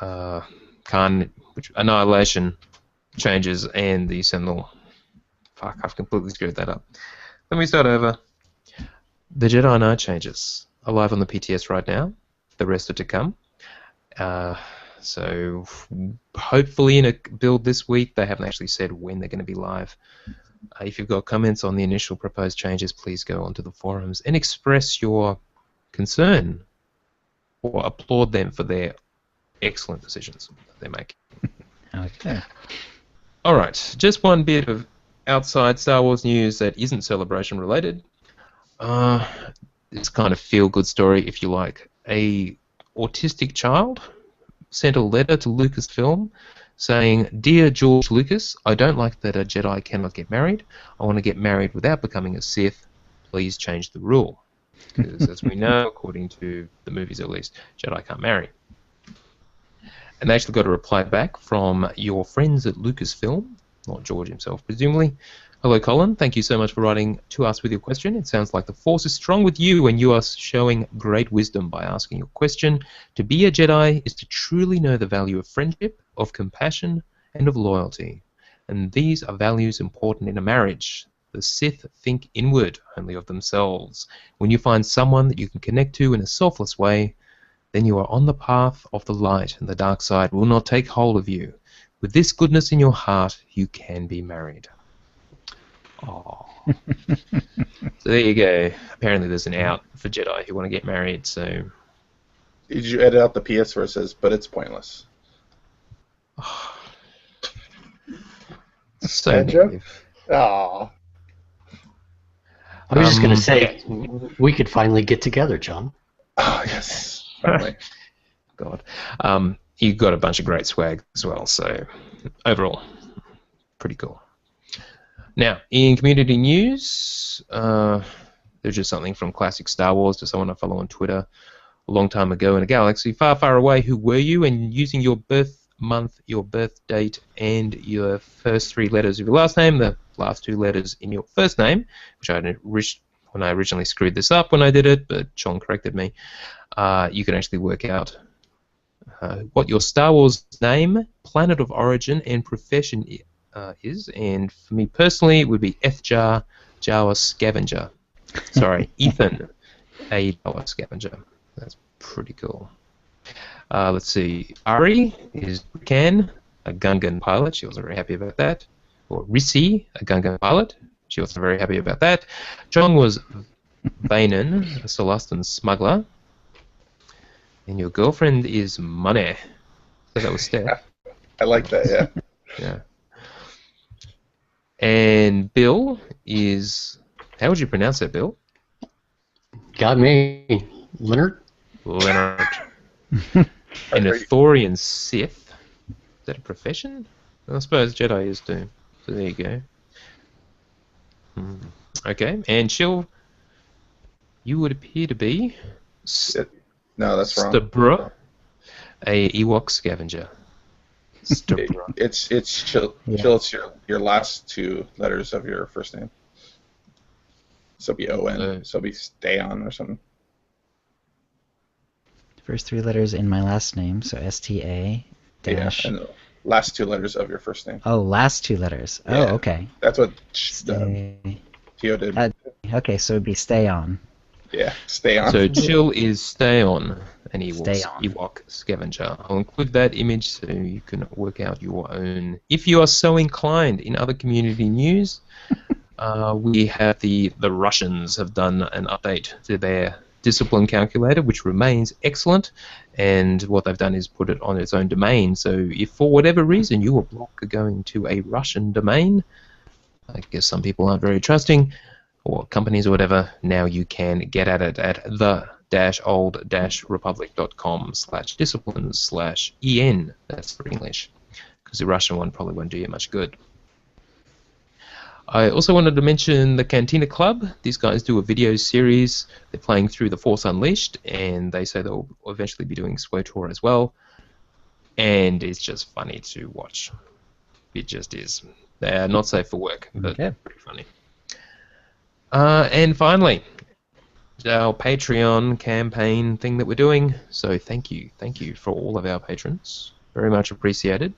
Annihilation changes and the Sentinel. Fuck, I've completely screwed that up. Let me start over. The Jedi Knight changes are live on the PTS right now. The rest are to come. So hopefully in a build this week. They haven't actually said when they're going to be live. If you've got comments on the initial proposed changes, please go onto the forums and express your concern or applaud them for their excellent decisions that they're making. Okay. All right, just one bit of outside Star Wars news that isn't celebration related. It's kind of feel-good story, if you like. A autistic child sent a letter to Lucasfilm saying, "Dear George Lucas, I don't like that a Jedi cannot get married. I want to get married without becoming a Sith. Please change the rule." Because as we know, according to the movies at least, Jedi can't marry. And they actually got a reply back from your friends at Lucasfilm, not George himself, presumably. "Hello, Colin. Thank you so much for writing to us with your question. It sounds like the Force is strong with you and you are showing great wisdom by asking your question. To be a Jedi is to truly know the value of friendship, of compassion, and of loyalty. And these are values important in a marriage. The Sith think inward, only of themselves. When you find someone that you can connect to in a selfless way, then you are on the path of the light and the dark side will not take hold of you. With this goodness in your heart, you can be married." Oh. So there you go. Apparently there's an out for Jedi who want to get married, so... Did you edit out the PS where it says, "but it's pointless"? So Bad joke? negative. Aw. I was just going to say, we could finally get together, John. Oh, yes. Finally. God. You got a bunch of great swag as well, so overall, pretty cool. Now, in community news, there's just something from classic Star Wars to someone I follow on Twitter a long time ago in a galaxy far, far away. Who were you? And using your birth month, your birth date, and your first 3 letters of your last name, the last 2 letters in your first name, which when I originally screwed this up when I did it, but Sean corrected me, you can actually work out what your Star Wars name, planet of origin, and profession is. And for me personally, it would be Ethjar Jawa Scavenger. Sorry, Ethan A. Jawa Scavenger. That's pretty cool. Let's see. Ari is Rikan, a Gungan pilot. She wasn't very happy about that. Or Rissi, a Gungan pilot. She wasn't very happy about that. John was Vanan, a Celestin smuggler. And your girlfriend is Money. So that was Steph. I like that, yeah. Yeah. And Bill is... How would you pronounce that, Bill? Got me. Leonard? Leonard. An Ithorian Sith. Is that a profession? I suppose Jedi is too. So there you go. Okay, and Chill, you would appear to be... No, that's wrong. Stabra, a Ewok scavenger. Stabra. It's Chill. Yeah. Chill. It's your last 2 letters of your first name. So it'll be O-N. So it'll be stay on or something. First 3 letters in my last name, so STA dash. Yeah, and the last 2 letters of your first name. Oh, last 2 letters. Yeah. Oh, okay. That's what Stay. Tio did. Okay, so it'd be stay on. Yeah, stay on. So chill is stay on, and Stay on. Ewok scavenger. I'll include that image so you can work out your own. If you are so inclined, in other community news, we have the Russians have done an update to their discipline calculator, which remains excellent. And what they've done is put it on its own domain. So if for whatever reason you or Block are going to a Russian domain, I guess some people aren't very trusting, or companies or whatever, now you can get at it at the-old-republic.com/disciplines/en. That's for English, because the Russian one probably won't do you much good. I also wanted to mention the Cantina Club. These guys do a video series. They're playing through The Force Unleashed, and they say they'll eventually be doing SWTOR as well. And it's just funny to watch. It just is. They are not safe for work, but pretty funny. And finally, our Patreon campaign thing that we're doing. So thank you for all of our patrons. Very much appreciated,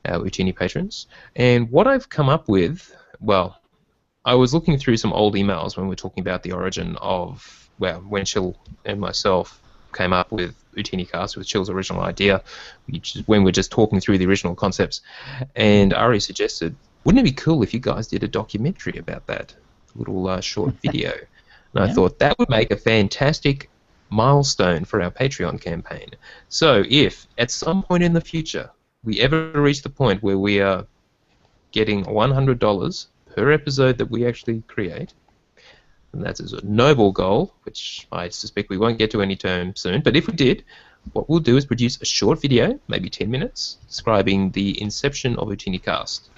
our Utini patrons. And what I've come up with, well, I was looking through some old emails when we were talking about the origin of, well, when Chill and myself came up with OotiniCast, with Chill's original idea, when we're just talking through the original concepts. And Ari suggested, wouldn't it be cool if you guys did a documentary about that? Little short video. And I thought that would make a fantastic milestone for our Patreon campaign. So if at some point in the future we ever reach the point where we are getting $100 per episode that we actually create, and that's a noble goal, which I suspect we won't get to anytime soon, but if we did, what we'll do is produce a short video, maybe 10 minutes, describing the inception of OotiniCast.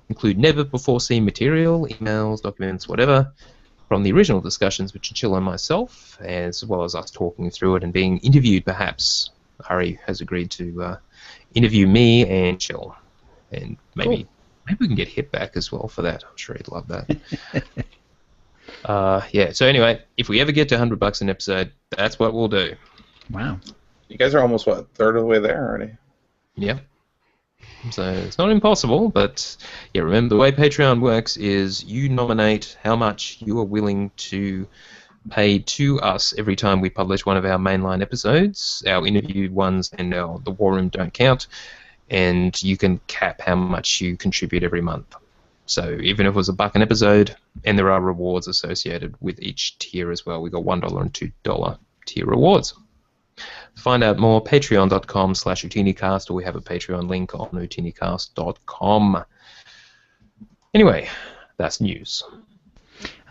Include never-before-seen material, emails, documents, whatever, from the original discussions between Chill and myself, as well as us talking through it and being interviewed, perhaps. Ari has agreed to interview me and Chill. And maybe we can get Hip back as well for that. I'm sure he'd love that. Yeah, so anyway, if we ever get to $100 an episode, that's what we'll do. Wow. You guys are almost, what, third of the way there already? Yeah. So it's not impossible, but yeah, remember the way Patreon works is you nominate how much you are willing to pay to us every time we publish one of our mainline episodes. Our interviewed ones and the War Room don't count, and you can cap how much you contribute every month. So even if it was $1 an episode, and there are rewards associated with each tier as well. We got $1 and $2 tier rewards. To find out more, patreon.com/OotiniCast, or we have a Patreon link on OotiniCast.com. Anyway, that's news.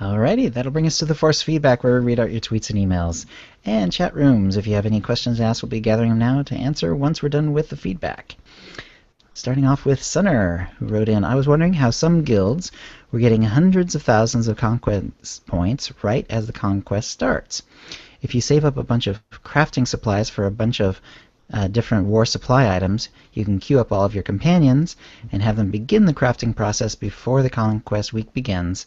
Alrighty, that'll bring us to the Force Feedback, where we read out your tweets and emails. And chat rooms. If you have any questions to ask, we'll be gathering them now to answer once we're done with the feedback. Starting off with Sunner, who wrote in, I was wondering how some guilds were getting hundreds of thousands of conquest points right as the conquest starts. If you save up a bunch of crafting supplies for a bunch of different war supply items, you can queue up all of your companions and have them begin the crafting process before the conquest week begins,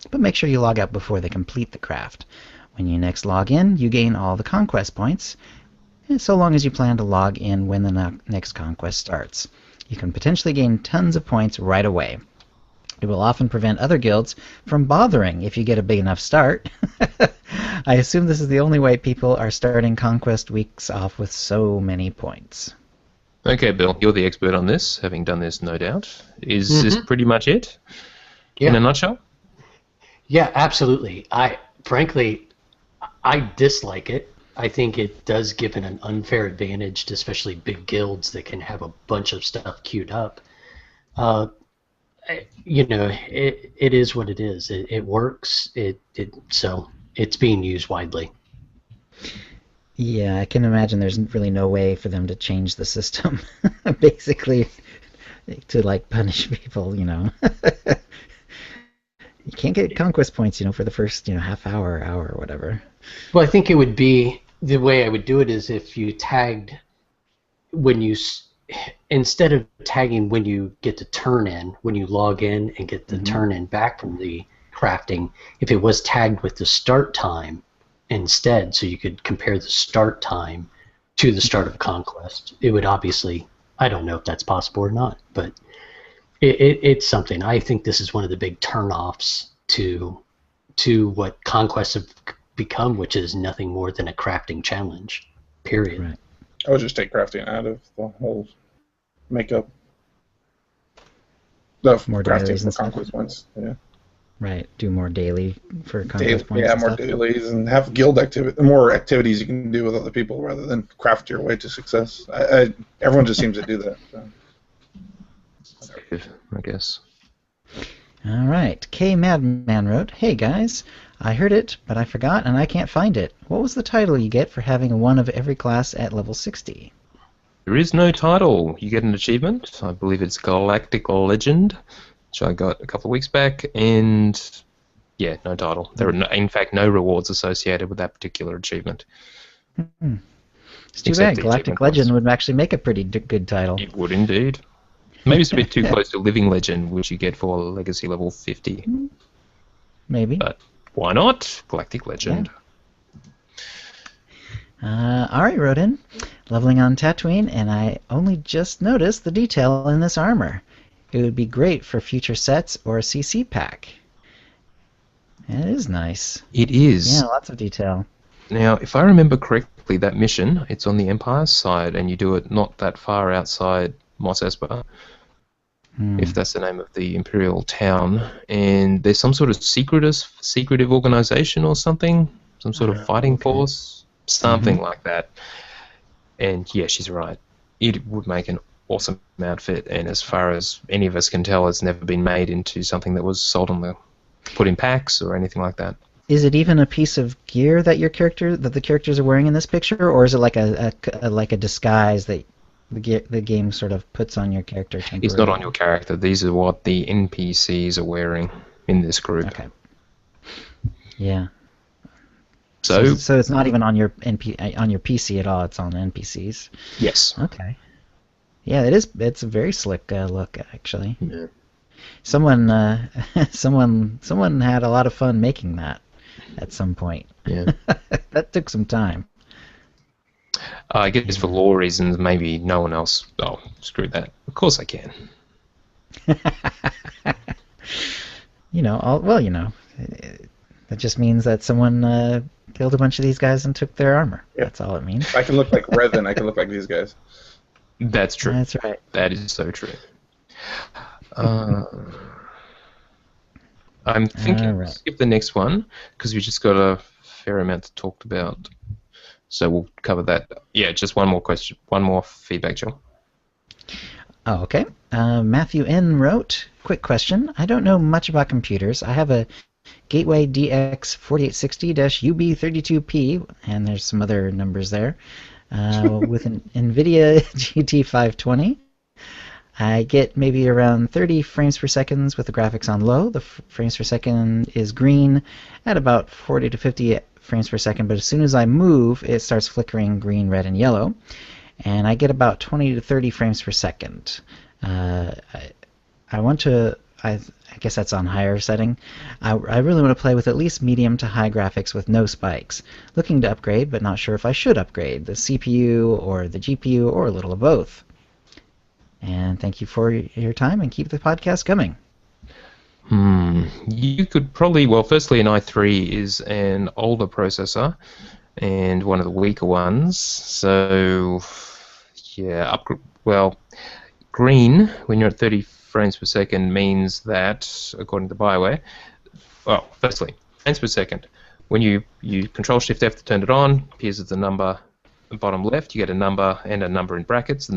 but make sure you log out before they complete the craft. When you next log in, you gain all the conquest points, so long as you plan to log in when the next conquest starts. You can potentially gain tons of points right away. It will often prevent other guilds from bothering if you get a big enough start. I assume this is the only way people are starting conquest weeks off with so many points. Okay, Bill, you're the expert on this, having done this, no doubt. Is this pretty much it? Yeah. In a nutshell? Yeah, absolutely. Frankly, I dislike it. I think it does give an unfair advantage to especially big guilds that can have a bunch of stuff queued up. You know, it is what it is. It works. So it's being used widely. Yeah, I can imagine there's really no way for them to change the system, basically, to like punish people. You know, you can't get conquest points, for the first half hour or whatever. Well, I think it would be the way I would do it is if you tagged when you. Instead of tagging when you get to turn in, when you log in and get the turn in back from the crafting, if it was tagged with the start time instead, so you could compare the start time to the start of Conquest. It would obviously, I don't know if that's possible or not, but it's something. I think this is one of the big turnoffs to what Conquests have become, which is nothing more than a crafting challenge, period. Right. I would just take crafting out of the whole makeup. The More crafting dailies for and stuff. Conquest ones. Yeah. Right. Do more daily for Conquest points. Yeah, and more stuff. dailies and have guild activity, more activities you can do with other people rather than craft your way to success. Everyone just seems to do that. So. I guess. All right. K Madman wrote, "Hey guys, I heard it, but I forgot and I can't find it. What was the title you get for having one of every class at level 60? There is no title. You get an achievement. I believe it's Galactic Legend, which I got a couple of weeks back, and yeah, no title. There are, in fact, no rewards associated with that particular achievement. It's too Except bad. the Galactic achievement Legend ones. would actually make a pretty good title. It would indeed. Maybe it's a bit too close to Living Legend, which you get for Legacy level 50. Maybe. But why not? Galactic Legend. Ari wrote in, "Leveling on Tatooine, and I only just noticed the detail in this armor. It would be great for future sets or a CC pack." It is nice. It is. Yeah, lots of detail. Now, if I remember correctly, that mission, it's on the Empire side, and you do it not that far outside Mos Espa, if that's the name of the Imperial town, and there's some sort of secretive organization or something, some sort of fighting force, something like that. And yeah, she's right. It would make an awesome outfit, and as far as any of us can tell, it's never been made into something that was sold on put in packs or anything like that. Is it even a piece of gear that the characters are wearing in this picture, or is it like a disguise that the game sort of puts on your character temporarily? It's not on your character. These are what the NPCs are wearing in this group. Okay. Yeah. So it's not even on your PC at all. It's on NPCs. yes. Okay. Yeah, it is. It's a very slick look, actually. Yeah. Someone had a lot of fun making that at some point. Yeah. That took some time. I guess for lore reasons, maybe no one else. Oh, screw that. Of course I can. That just means that someone killed a bunch of these guys and took their armor. Yeah. That's all it means. I can look like Revan. I can look like these guys. That's true. That's right. That is so true. I'm thinking we'll skip the next one because we just got a fair amount to talk about. So we'll cover that. Yeah, just one more question. One more feedback, Joel. Oh, okay. Matthew N. wrote, "Quick question. I don't know much about computers. I have a Gateway DX4860-UB32P," and there's some other numbers there, with an NVIDIA GT520. I get maybe around 30 frames per second with the graphics on low. The frames per second is green at about 40 to 50 frames per second, but as soon as I move, it starts flickering green, red, and yellow. And I get about 20 to 30 frames per second. I guess that's on higher setting. I really want to play with at least medium to high graphics with no spikes. Looking to upgrade, but not sure if I should upgrade the CPU or the GPU or a little of both. And thank you for your time and keep the podcast coming. You could probably, well, firstly, an i3 is an older processor and one of the weaker ones. So, yeah, green, when you're at 30 frames per second, means that, according to BioWare, well, firstly, frames per second. When you Control-Shift F to turn it on, appears as the number bottom left, you get a number and a number in brackets. The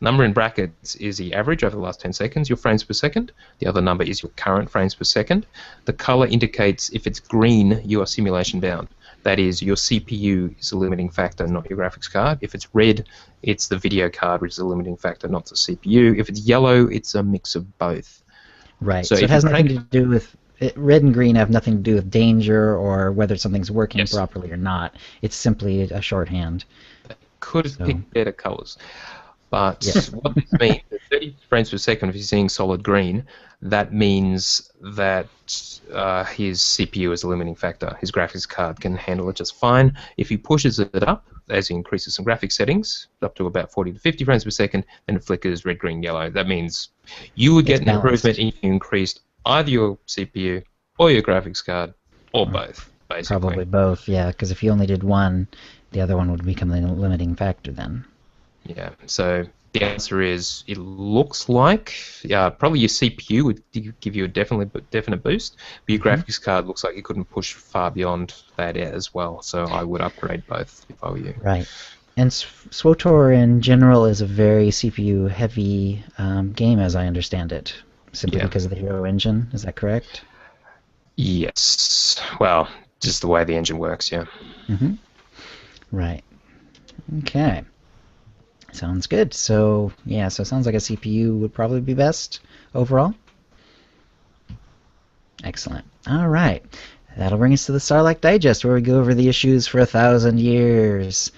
number in brackets is the average over the last 10 seconds, your frames per second. The other number is your current frames per second. The color indicates if it's green, you are simulation bound. That is, your CPU is the limiting factor, not your graphics card. If it's red, it's the video card, which is the limiting factor, not the CPU. If it's yellow, it's a mix of both. Right, so it has nothing to do with... Red and green have nothing to do with danger or whether something's working properly or not. It's simply a shorthand. Could have picked better colors. But Yeah. what this means, at 30 frames per second, if you're seeing solid green, that means that his CPU is a limiting factor. His graphics card can handle it just fine. If he pushes it up, as he increases some graphics settings, up to about 40 to 50 frames per second, then it flickers red, green, yellow. That means you would get It's an improvement balanced. if you increased either your CPU or your graphics card, or both, basically. Probably both, yeah, because if you only did one, the other one would become the limiting factor then. Yeah, so the answer is it looks like probably your CPU would give you a definite boost, but your graphics card looks like it couldn't push far beyond that as well. So I would upgrade both if I were you. Right. And SWTOR in general is a very CPU heavy game, as I understand it, simply Yeah. because of the Hero engine. Is that correct? Yes. Well, just the way the engine works, yeah. Mm-hmm. Right. Okay. Sounds good. So, yeah, so it sounds like a CPU would probably be best overall. Excellent. All right. That'll bring us to the Starlight Digest, where we go over the issues for 1,000 years.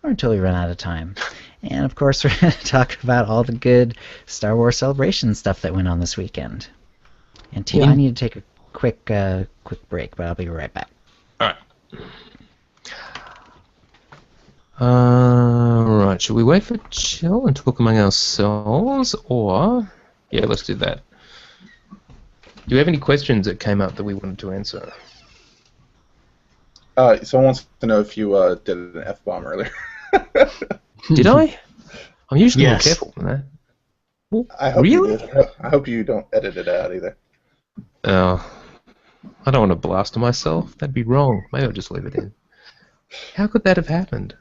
Or until we run out of time. And, of course, we're going to talk about all the good Star Wars Celebration stuff that went on this weekend. And, Tio, I need to take a quick break, but I'll be right back. All right. Right, should we wait for Jill and talk among ourselves, or... Yeah, let's do that. Do you have any questions that came up that we wanted to answer? Someone wants to know if you did an F-bomb earlier. Did I? I'm usually more Yes. careful than that. Well, I hope really? you did. I hope you don't edit it out either. Oh, I don't want to blast myself. That'd be wrong. Maybe I'll just leave it in. How could that have happened?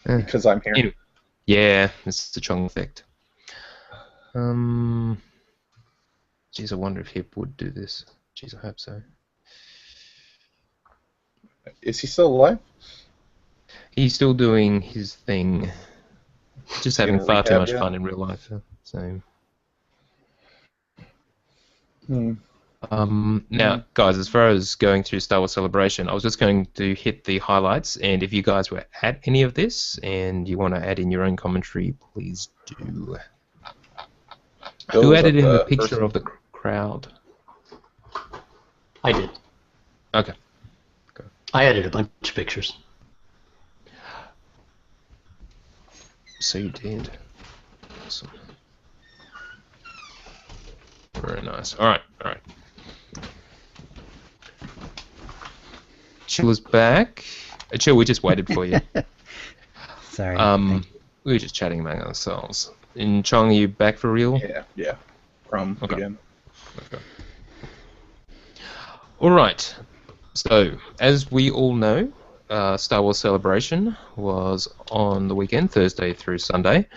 Because I'm here. Anyway, yeah, it's the Chong effect. Geez, I wonder if he would do this. Geez, I hope so. Is he still alive? He's still doing his thing. Just having Gonna far too rehab, much yeah? fun in real life. So. Hmm. Now, guys, as far as going through Star Wars Celebration, I was just going to hit the highlights, and if you guys were at any of this and you want to add in your own commentary, please do. Bill Who was added up in the the picture first- of the crowd? I did. Okay. I added a bunch of pictures. So you did. Awesome. Very nice. All right. Chill is back. Chill, we just waited for you. Sorry. We were just chatting among ourselves. And Chong, are you back for real? Yeah. From Okay. again. Okay. All right. So, as we all know, Star Wars Celebration was on the weekend, Thursday through Sunday,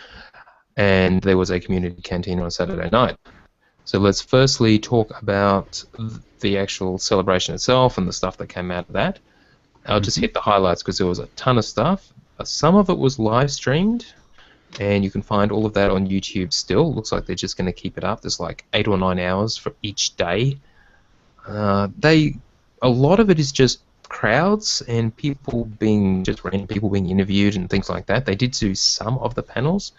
and there was a community canteen on Saturday night. So let's firstly talk about the actual celebration itself and the stuff that came out of that. I'll just hit the highlights because there was a ton of stuff. Some of it was live streamed, and you can find all of that on YouTube still. Looks like they're just going to keep it up. There's like 8 or 9 hours for each day. A lot of it is just crowds and people being interviewed and things like that. They did do some of the panels.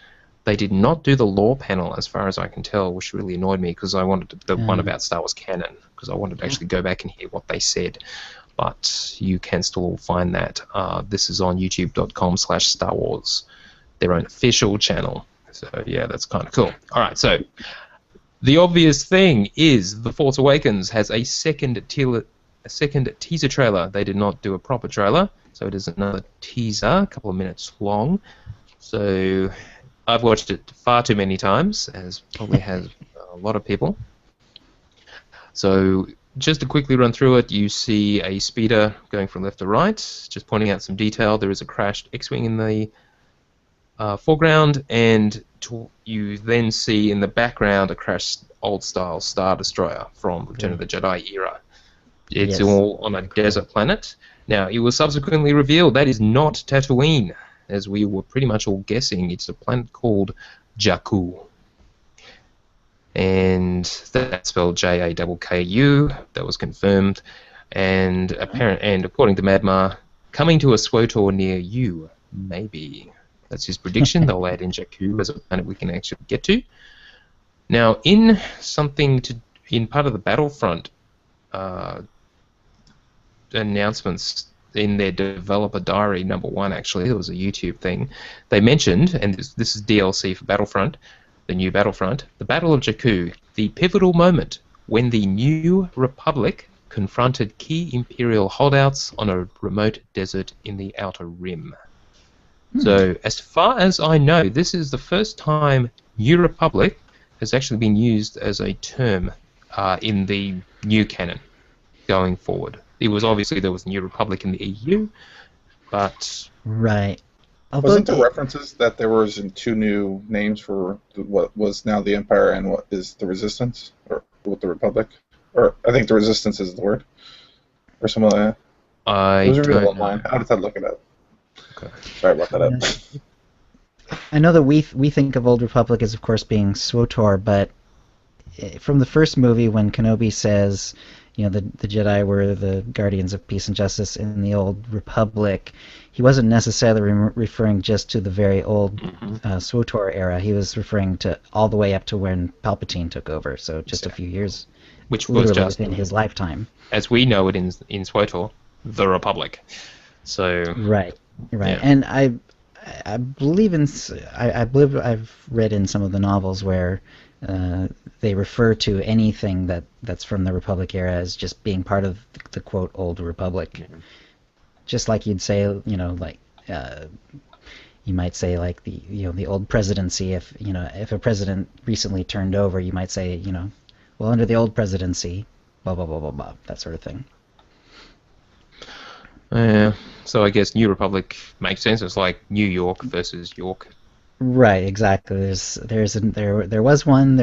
They did not do the lore panel, as far as I can tell, which really annoyed me because I wanted the one about Star Wars canon, because I wanted to actually go back and hear what they said. But you can still find that. This is on youtube.com/Star Wars, their own official channel. So yeah, that's kind of cool. All right, so the obvious thing is The Force Awakens has a second teaser trailer. They did not do a proper trailer, so it is another teaser, a couple of minutes long. So I've watched it far too many times, as probably has a lot of people. So just to quickly run through it, you see a speeder going from left to right, just pointing out some detail. There is a crashed X-Wing in the foreground, and you then see in the background a crashed old-style Star Destroyer from Return of the Jedi era. It's all on a desert planet. Now, it was subsequently revealed that is not Tatooine, as we were pretty much all guessing. It's a planet called Jakku. And that's spelled Jakku. That was confirmed. And according to Madmar, coming to a SWTOR near you, maybe. That's his prediction. They'll add in Jakku as a planet we can actually get to. Now, in part of the Battlefront announcements in their developer diary, #1 actually, there was a YouTube thing, they mentioned, and this is DLC for Battlefront, the new Battlefront, the Battle of Jakku, the pivotal moment when the New Republic confronted key Imperial holdouts on a remote desert in the Outer Rim. So, as far as I know, this is the first time New Republic has actually been used as a term in the new canon going forward. It was obviously there was New Republic in the EU, but Right. Wasn't there references that there was 2 new names for what was now the Empire and what is the Resistance, or with the Republic? Or I think the Resistance is the word, or something like that. It was revealed online. I'll have to look it up. Okay. Sorry about that. I know that we think of Old Republic as, of course, being SWTOR, but from the first movie when Kenobi says, the Jedi were the guardians of peace and justice in the Old Republic, he wasn't necessarily referring just to the very old SWTOR era. He was referring to all the way up to when Palpatine took over, so just a few years, which was just in his lifetime. As we know it in SWTOR, the Republic. So Right. Yeah. And I believe I've read in some of the novels where they refer to anything that's from the Republic era as just being part of the quote Old Republic. Mm-hmm. Just like you'd say, you might say like the old presidency. If a president recently turned over, you might say, well, under the old presidency, blah blah blah blah blah, that sort of thing. So I guess New Republic makes sense. It's like New York versus York. Right, exactly. There was one.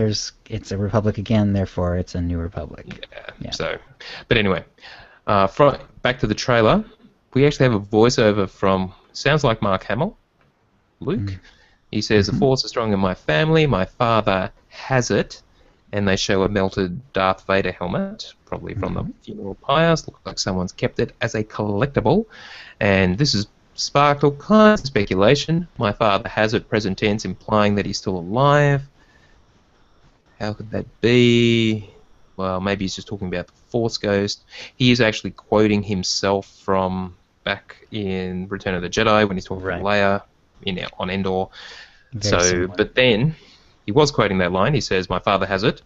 It's a republic again. Therefore, it's a New Republic. Yeah. So, but anyway, back to the trailer. We actually have a voiceover from sounds like Mark Hamill, Luke. He says, "The Force is strong in my family. My father has it." And they show a melted Darth Vader helmet, probably from the funeral pyres. Looks like someone's kept it as a collectible. And this has sparked all kinds of speculation. My father has it, present tense, implying that he's still alive. How could that be? Well, maybe he's just talking about the Force Ghost. He is actually quoting himself from back in Return of the Jedi when he's talking to Leia on Endor. But then he was quoting that line. He says, "My father has it,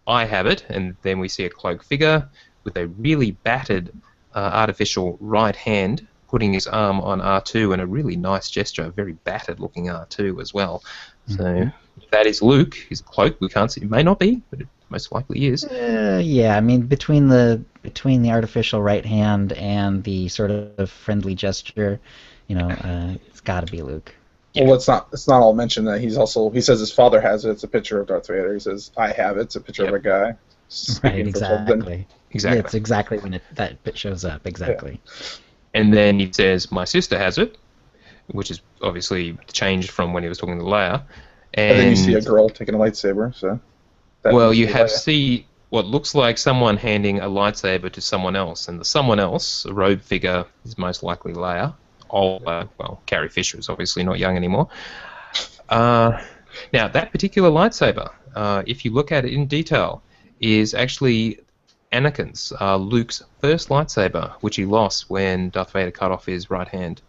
I have it," and then we see a cloaked figure with a really battered artificial right hand putting his arm on R2 in a really nice gesture, a very battered looking R2 as well. So if that is Luke, his cloak, we can't see. It may not be, but it most likely is. Yeah, I mean, between the artificial right hand and the sort of friendly gesture, it's got to be Luke. Yeah. Well, it's not all mentioned that he says his father has it. It's a picture of Darth Vader. He says, "I have it." It's a picture of a guy. Right, exactly. Yeah, it's exactly when that bit shows up. Exactly. Yeah. And then he says, "My sister has it," which is obviously changed from when he was talking to Leia. And then you see a girl taking a lightsaber. So. You see what looks like someone handing a lightsaber to someone else, and the someone else, a robed figure, is most likely Leia. Carrie Fisher is obviously not young anymore. Now, that particular lightsaber, if you look at it in detail, is actually Anakin's, Luke's first lightsaber, which he lost when Darth Vader cut off his right hand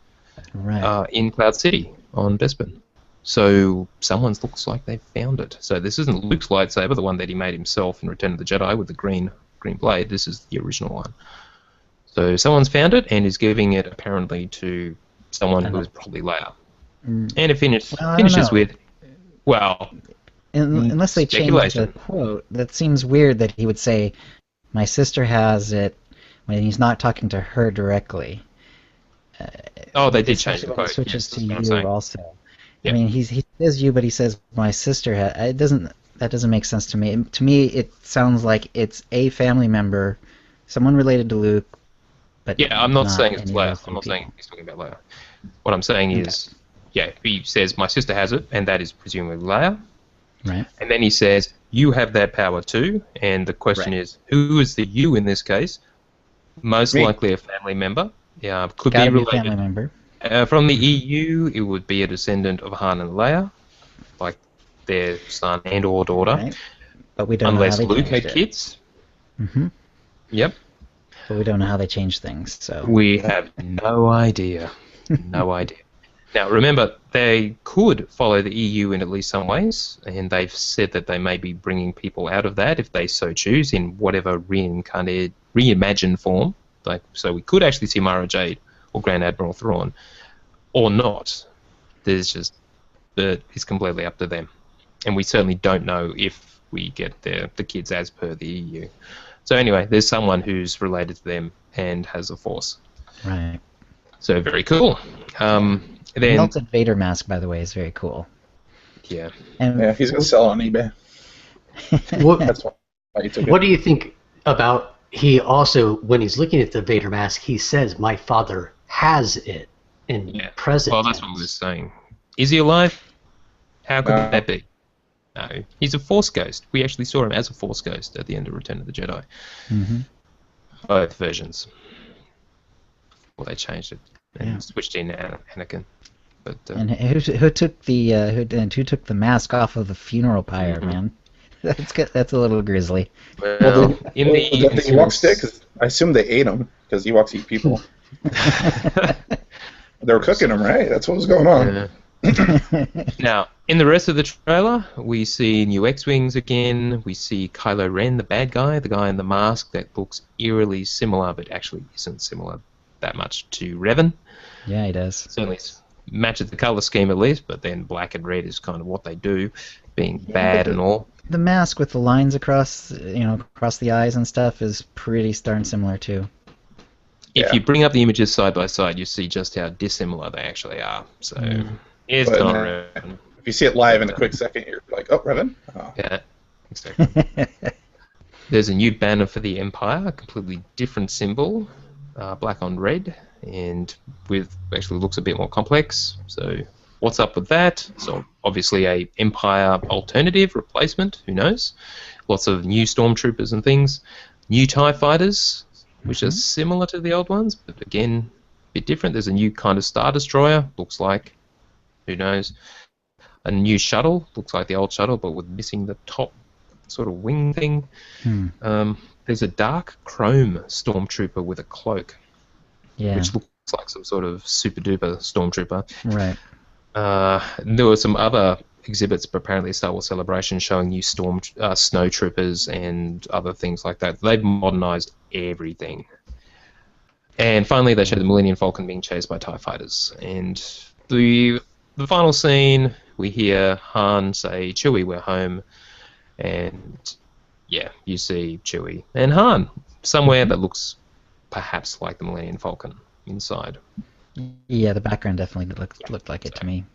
in Cloud City on Bespin. So someone looks like they've found it. So this isn't Luke's lightsaber, the one that he made himself in Return of the Jedi with the green blade. This is the original one. So someone's found it and is giving it apparently to someone who is probably Leia. And it finishes with, unless they change the quote, that seems weird that he would say, "My sister has it," when he's not talking to her directly. They did change the quote. It switches to you also. Yeah. I mean, he says you, but he says my sister has. That doesn't make sense to me. To me, it sounds like it's a family member, someone related to Luke. But I'm not saying it's Leia. I'm not saying he's talking about Leia. What I'm saying is, he says my sister has it, and that is presumably Leia. Right. And then he says, "You have that power too." And the question is, who is the you in this case? Most likely a family member. Yeah, could be related. Family member. From the EU, it would be a descendant of Han and Leia, like their son and or daughter, Right. But we don't know unless how they Luke had changed it. kids. Mm-hmm. Yep. But we don't know how they changed things, so... We have no idea. No idea. Now, remember, they could follow the EU in at least some ways, and they've said that they may be bringing people out of that if they so choose in whatever reimagined form. So we could actually see Mara Jade or Grand Admiral Thrawn, or not. It's completely up to them. And we certainly don't know if we get the kids as per the EU. So anyway, there's someone who's related to them and has a force. Right. So very cool. The Then, melted Vader mask, by the way, is very cool. yeah. And Yeah, he's gonna sell on eBay. That's why he took it. What do you think about, he also, when he's looking at the Vader mask, he says, "My father has it," in Yeah. present Well, that's what tense. we were saying. Is he alive? How could No. that be? No, he's a Force ghost. We actually saw him as a Force ghost at the end of Return of the Jedi. hmm Both versions. Well, they changed it and Yeah. switched in Anakin. But And who took the mask off of the funeral pyre, Mhm. man? That's a little grisly. well, in the Did the Ewoks stick? 'Cause I assume they ate them because Ewoks eat people. They were cooking them, right? That's what was going on. Now, in the rest of the trailer, we see new X-Wings again. We see Kylo Ren, the bad guy, the guy in the mask that looks eerily similar, but actually isn't similar that much to Revan. Yeah, he does. Certainly matches the color scheme at least, but then black and red is kind of what they do, being Yeah, bad but and all. The mask with the lines across the eyes and stuff is pretty darn similar too. If Yeah. you bring up the images side by side, you see just how dissimilar they actually are. So it's But, not uh, Revan. If you see it live in a quick second, you're like, "Oh, Revan." Oh. Yeah, exactly. There's a new banner for the Empire, a completely different symbol, black on red, and with actually looks a bit more complex. So what's up with that? So obviously a Empire alternative replacement. Who knows? Lots of new stormtroopers and things. New TIE fighters, which are similar to the old ones, but again, a bit different. There's a new kind of Star Destroyer. Looks like, who knows? A new shuttle. Looks like the old shuttle, but with missing the top sort of wing thing. There's a dark chrome stormtrooper with a cloak, Yeah. which looks like some sort of super duper stormtrooper. Right. There were some other exhibits, but apparently Star Wars Celebration showing new snow troopers and other things like that. They've modernized everything. And finally, they showed the Millennium Falcon being chased by TIE fighters. And the final scene, we hear Han say, "Chewie, we're home." And yeah, you see Chewie and Han somewhere that looks perhaps like the Millennium Falcon inside. Yeah, the background definitely looked like it to me.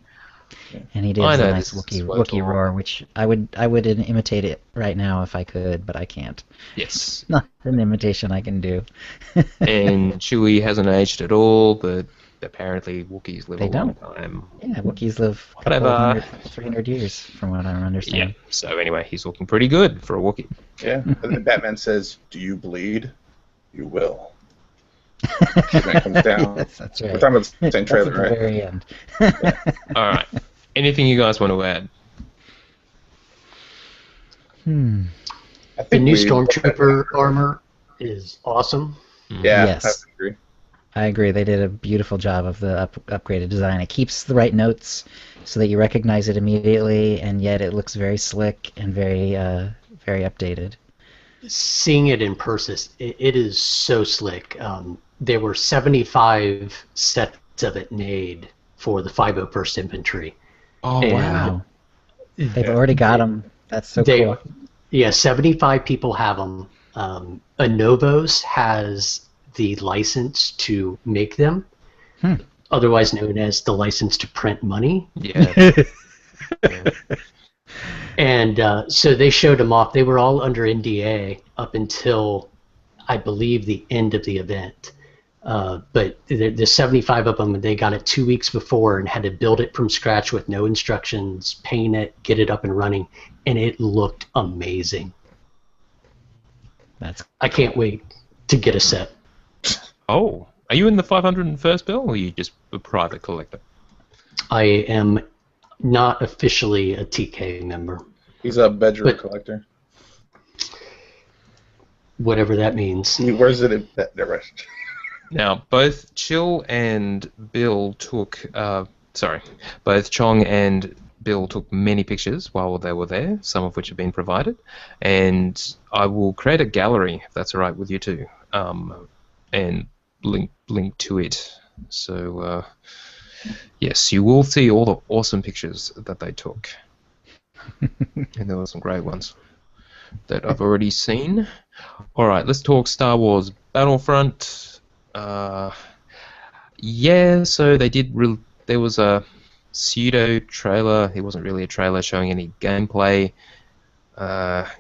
And he I does a know nice this is what Wookiee all- roar, which I would imitate it right now if I could, but I can't. Yes. Not an imitation I can do. And Chewie hasn't aged at all, but apparently Wookiees live They a long don't. time. Yeah, Wookiees live a couple Whatever. 300 years, from what I Yeah. understand. So anyway, he's looking pretty good for a Wookiee. Yeah. And then Batman says, "Do you bleed? You will." And that comes down. That's right. We're talking about the same That's trailer, at the right? very end. All right. Anything you guys want to add? I The think new we- Stormtrooper armor is awesome. Yeah, Yes. I agree. I agree. They did a beautiful job of the upgraded design. It keeps the right notes so that you recognize it immediately, and yet it looks very slick and very updated. Seeing it in person, it is so slick. There were 75 sets of it made for the 501st Infantry. Oh, And Wow. They've already got them. That's so They, cool. yeah, 75 people have them. Anovos has the license to make them, otherwise known as the license to print money. Yeah. And so they showed them off. They were all under NDA up until, I believe, the end of the event. But there's 75 of them, and they got it 2 weeks before and had to build it from scratch with no instructions, paint it, get it up and running, and it looked amazing. That's I can't wait to get a set. Oh, Are you in the 501st Bill, or are you just a private collector? I am not officially a TK member. He's a bedroom collector. Whatever that means. He wears it in that direction. Now, both Chill and Bill took... both Chong and Bill took many pictures while they were there, some of which have been provided, and I will create a gallery, if that's all right with you two, and link to it. So, yes, you will see all the awesome pictures that they took. And there were some great ones that I've already seen. All right, let's talk Star Wars Battlefront. Yeah, so they did. There was a pseudo trailer. It wasn't really a trailer showing any gameplay.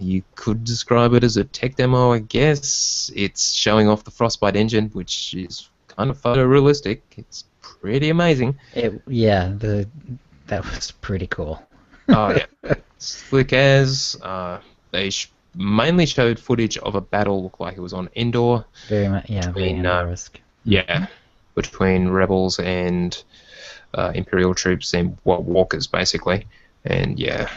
You could describe it as a tech demo, I guess. It's showing off the Frostbite engine, which is kind of photorealistic. It's pretty amazing. That was pretty cool. Oh yeah, slick as. They mainly showed footage of a battle, looked like it was on Endor. Very much, yeah, very Endor-esque. Yeah, between rebels and Imperial troops and walkers, basically. And yeah,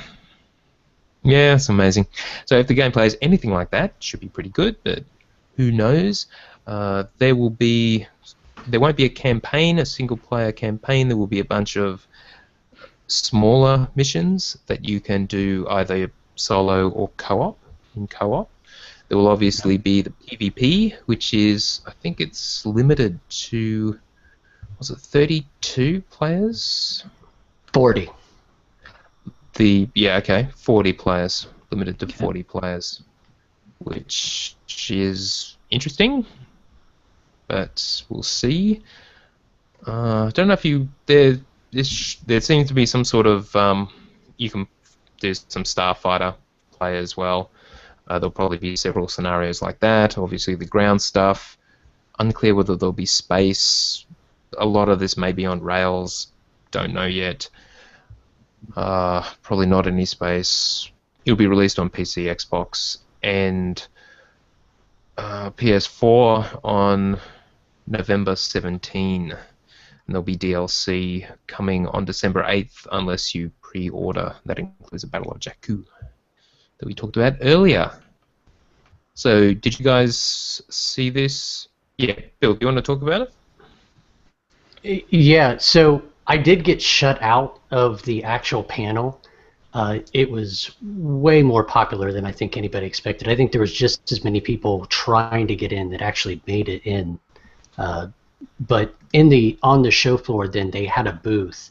it's amazing. So if the gameplay is anything like that, it should be pretty good. But who knows? There won't be a campaign, a single-player campaign. There will be a bunch of smaller missions that you can do either solo or co-op. In co-op, there will obviously be the PvP, which is, I think it's limited to, was it 32 players? 40. 40 players, limited to 40 players, which is interesting, but we'll see. I don't know if there seems to be some sort of there's some starfighter play as well. There'll probably be several scenarios like that. Obviously the ground stuff, unclear whether there'll be space. A lot of this may be on rails, don't know yet. Probably not any space. It'll be released on PC, Xbox, and PS4 on November 17. And there'll be DLC coming on December 8th unless you pre-order. That includes a Battle of Jakku that we talked about earlier. So, did you guys see this? Yeah, Bill, do you want to talk about it? Yeah, so I did get shut out of the actual panel. It was way more popular than I think anybody expected. I think there was just as many people trying to get in that actually made it in. But on the show floor, then they had a booth.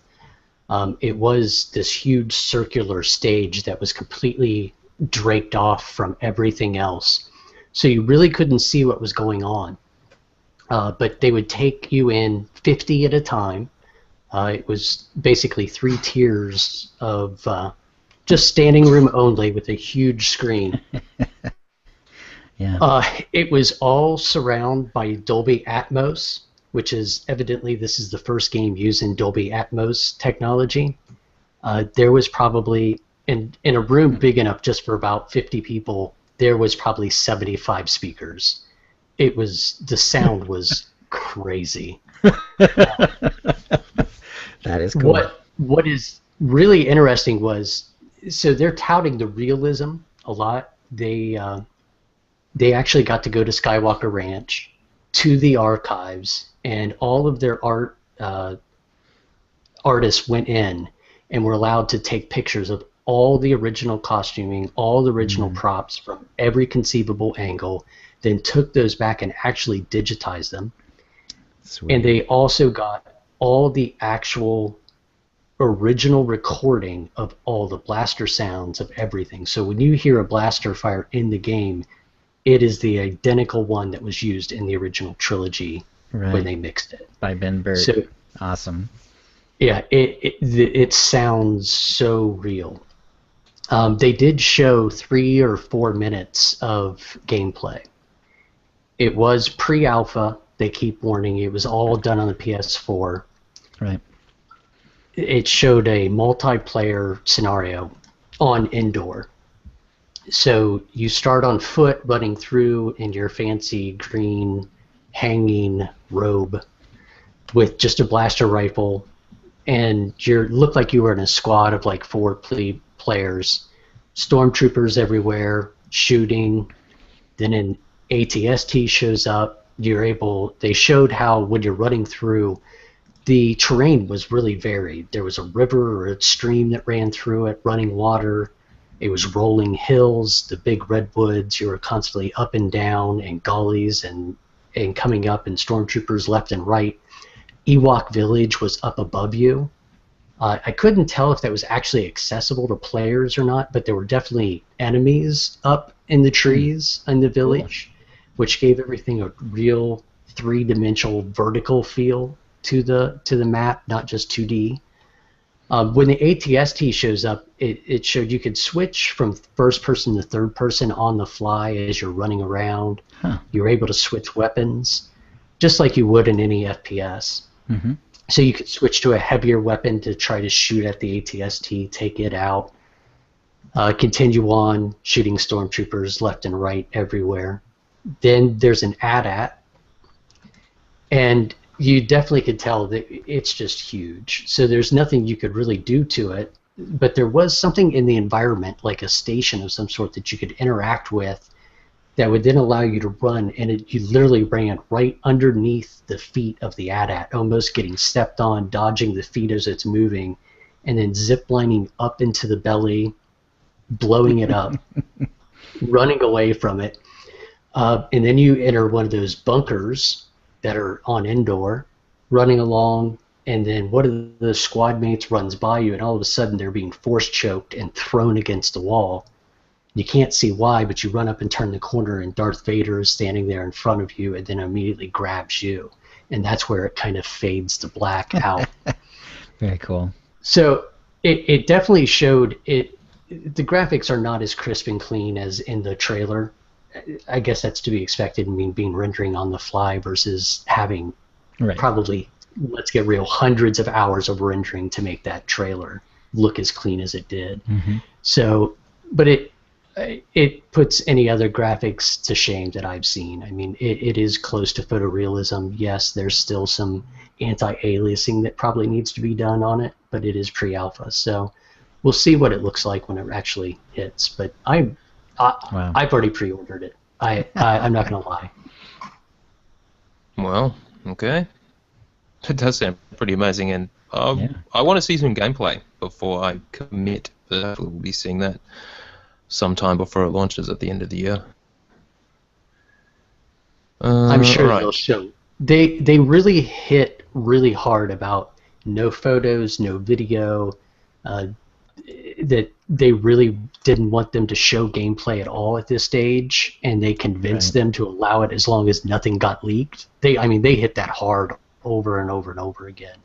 It was this huge circular stage that was completely draped off from everything else, so you really couldn't see what was going on. But they would take you in 50 at a time. It was basically 3 tiers of just standing room only with a huge screen. Yeah. It was all surrounded by Dolby Atmos, which is evidently this is the first game using Dolby Atmos technology. There was probably, in a room big enough just for about 50 people, there was probably 75 speakers. The sound was crazy. That is cool. What is really interesting was, so they're touting the realism a lot. They actually got to go to Skywalker Ranch, to the archives, and all of their artists went in and were allowed to take pictures of all the original costuming, all the original props from every conceivable angle, then took those back and actually digitized them. Sweet. And they also got all the actual original recording of all the blaster sounds of everything. So when you hear a blaster fire in the game, it is the identical one that was used in the original trilogy when they mixed it. By Ben Burtt. So, awesome. Yeah, it sounds so real. They did show 3 or 4 minutes of gameplay. It was pre-alpha. They keep warning you. It was all done on the PS4. Right. It showed a multiplayer scenario on Endor. So you start on foot running through in your fancy green hanging robe with just a blaster rifle, and you looked like you were in a squad of like 4 players, stormtroopers everywhere, shooting. Then an ATST shows up. They showed how when you're running through, the terrain was really varied. There was a river or a stream that ran through it, running water. It was rolling hills, the big redwoods. You were constantly up and down, and gullies, and coming up, and stormtroopers left and right. Ewok Village was up above you. I couldn't tell if that was actually accessible to players or not, but there were definitely enemies up in the trees in the village, which gave everything a real 3-dimensional vertical feel to the map, not just 2D. When the ATST shows up, it showed you could switch from first person to third person on the fly as you're running around. Huh. You were able to switch weapons, just like you would in any FPS. Mm-hmm. So you could switch to a heavier weapon to try to shoot at the ATST, take it out, continue on shooting stormtroopers left and right everywhere. Then there's an AT-AT, and you definitely could tell that it's just huge. So there's nothing you could really do to it, but there was something in the environment, like a station of some sort, that you could interact with that would then allow you to run, and you literally ran right underneath the feet of the AT-AT, almost getting stepped on, dodging the feet as it's moving, and then ziplining up into the belly, blowing it up, running away from it. And then you enter one of those bunkers that are on Endor, running along, and then one of the squad mates runs by you, and all of a sudden they're being force choked and thrown against the wall. You can't see why, but you run up and turn the corner, and Darth Vader is standing there in front of you and then immediately grabs you. And that's where it kind of fades to black out. Very cool. So it definitely showed it. The graphics are not as crisp and clean as in the trailer. I guess that's to be expected. I mean, being rendering on the fly versus having probably, let's get real, hundreds of hours of rendering to make that trailer look as clean as it did. Mm-hmm. So, but it puts any other graphics to shame that I've seen. I mean, it is close to photorealism. Yes, there's still some anti-aliasing that probably needs to be done on it, but it is pre-alpha. So we'll see what it looks like when it actually hits. But I've already pre-ordered it. I'm not going to lie. Well, okay. It does sound pretty amazing, and I want to see some gameplay before I commit. But we'll be seeing that sometime before it launches at the end of the year. I'm sure they'll show. They really hit really hard about no photos, no video, that they really didn't want them to show gameplay at all at this stage, and they convinced them to allow it as long as nothing got leaked. They hit that hard over and over and over again.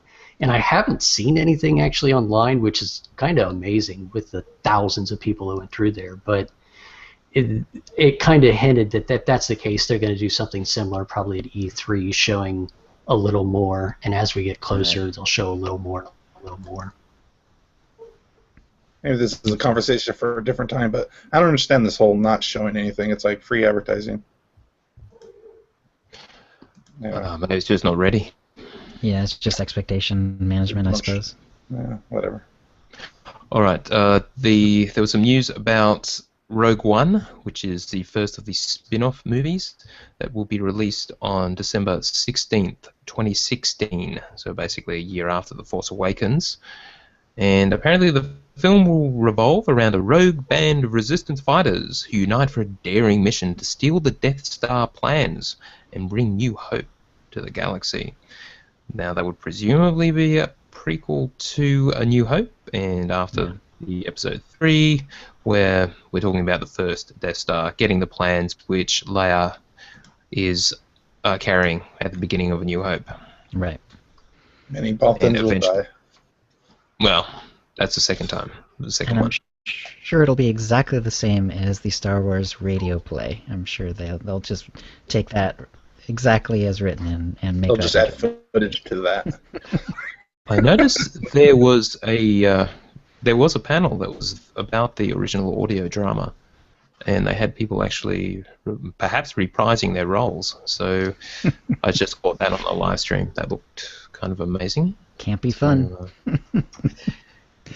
And I haven't seen anything actually online, which is kind of amazing with the thousands of people who went through there. But it kind of hinted that that's the case. They're going to do something similar probably at E3, showing a little more. And as we get closer, they'll show a little more, a little more. Maybe this is a conversation for a different time, but I don't understand this whole not showing anything. It's like free advertising. Yeah. Maybe it's just not ready. Yeah, it's just expectation management, I suppose. Yeah, whatever. All right. There was some news about Rogue One, which is the first of the spin-off movies that will be released on December 16th, 2016. So basically a year after The Force Awakens. And apparently the film will revolve around a rogue band of resistance fighters who unite for a daring mission to steal the Death Star plans and bring new hope to the galaxy. Now, that would presumably be a prequel to A New Hope, and after the episode 3, where we're talking about the first Death Star getting the plans which Leia is carrying at the beginning of A New Hope. Right. Many Baltans will die. Well, that's the second time. The second one. Sure, it'll be exactly the same as the Star Wars radio play. I'm sure they'll just take that exactly as written and make. They'll just add footage to that. I noticed there was a panel that was about the original audio drama and they had people actually perhaps reprising their roles. So I just caught that on the live stream. That looked kind of amazing. Can't be fun. So,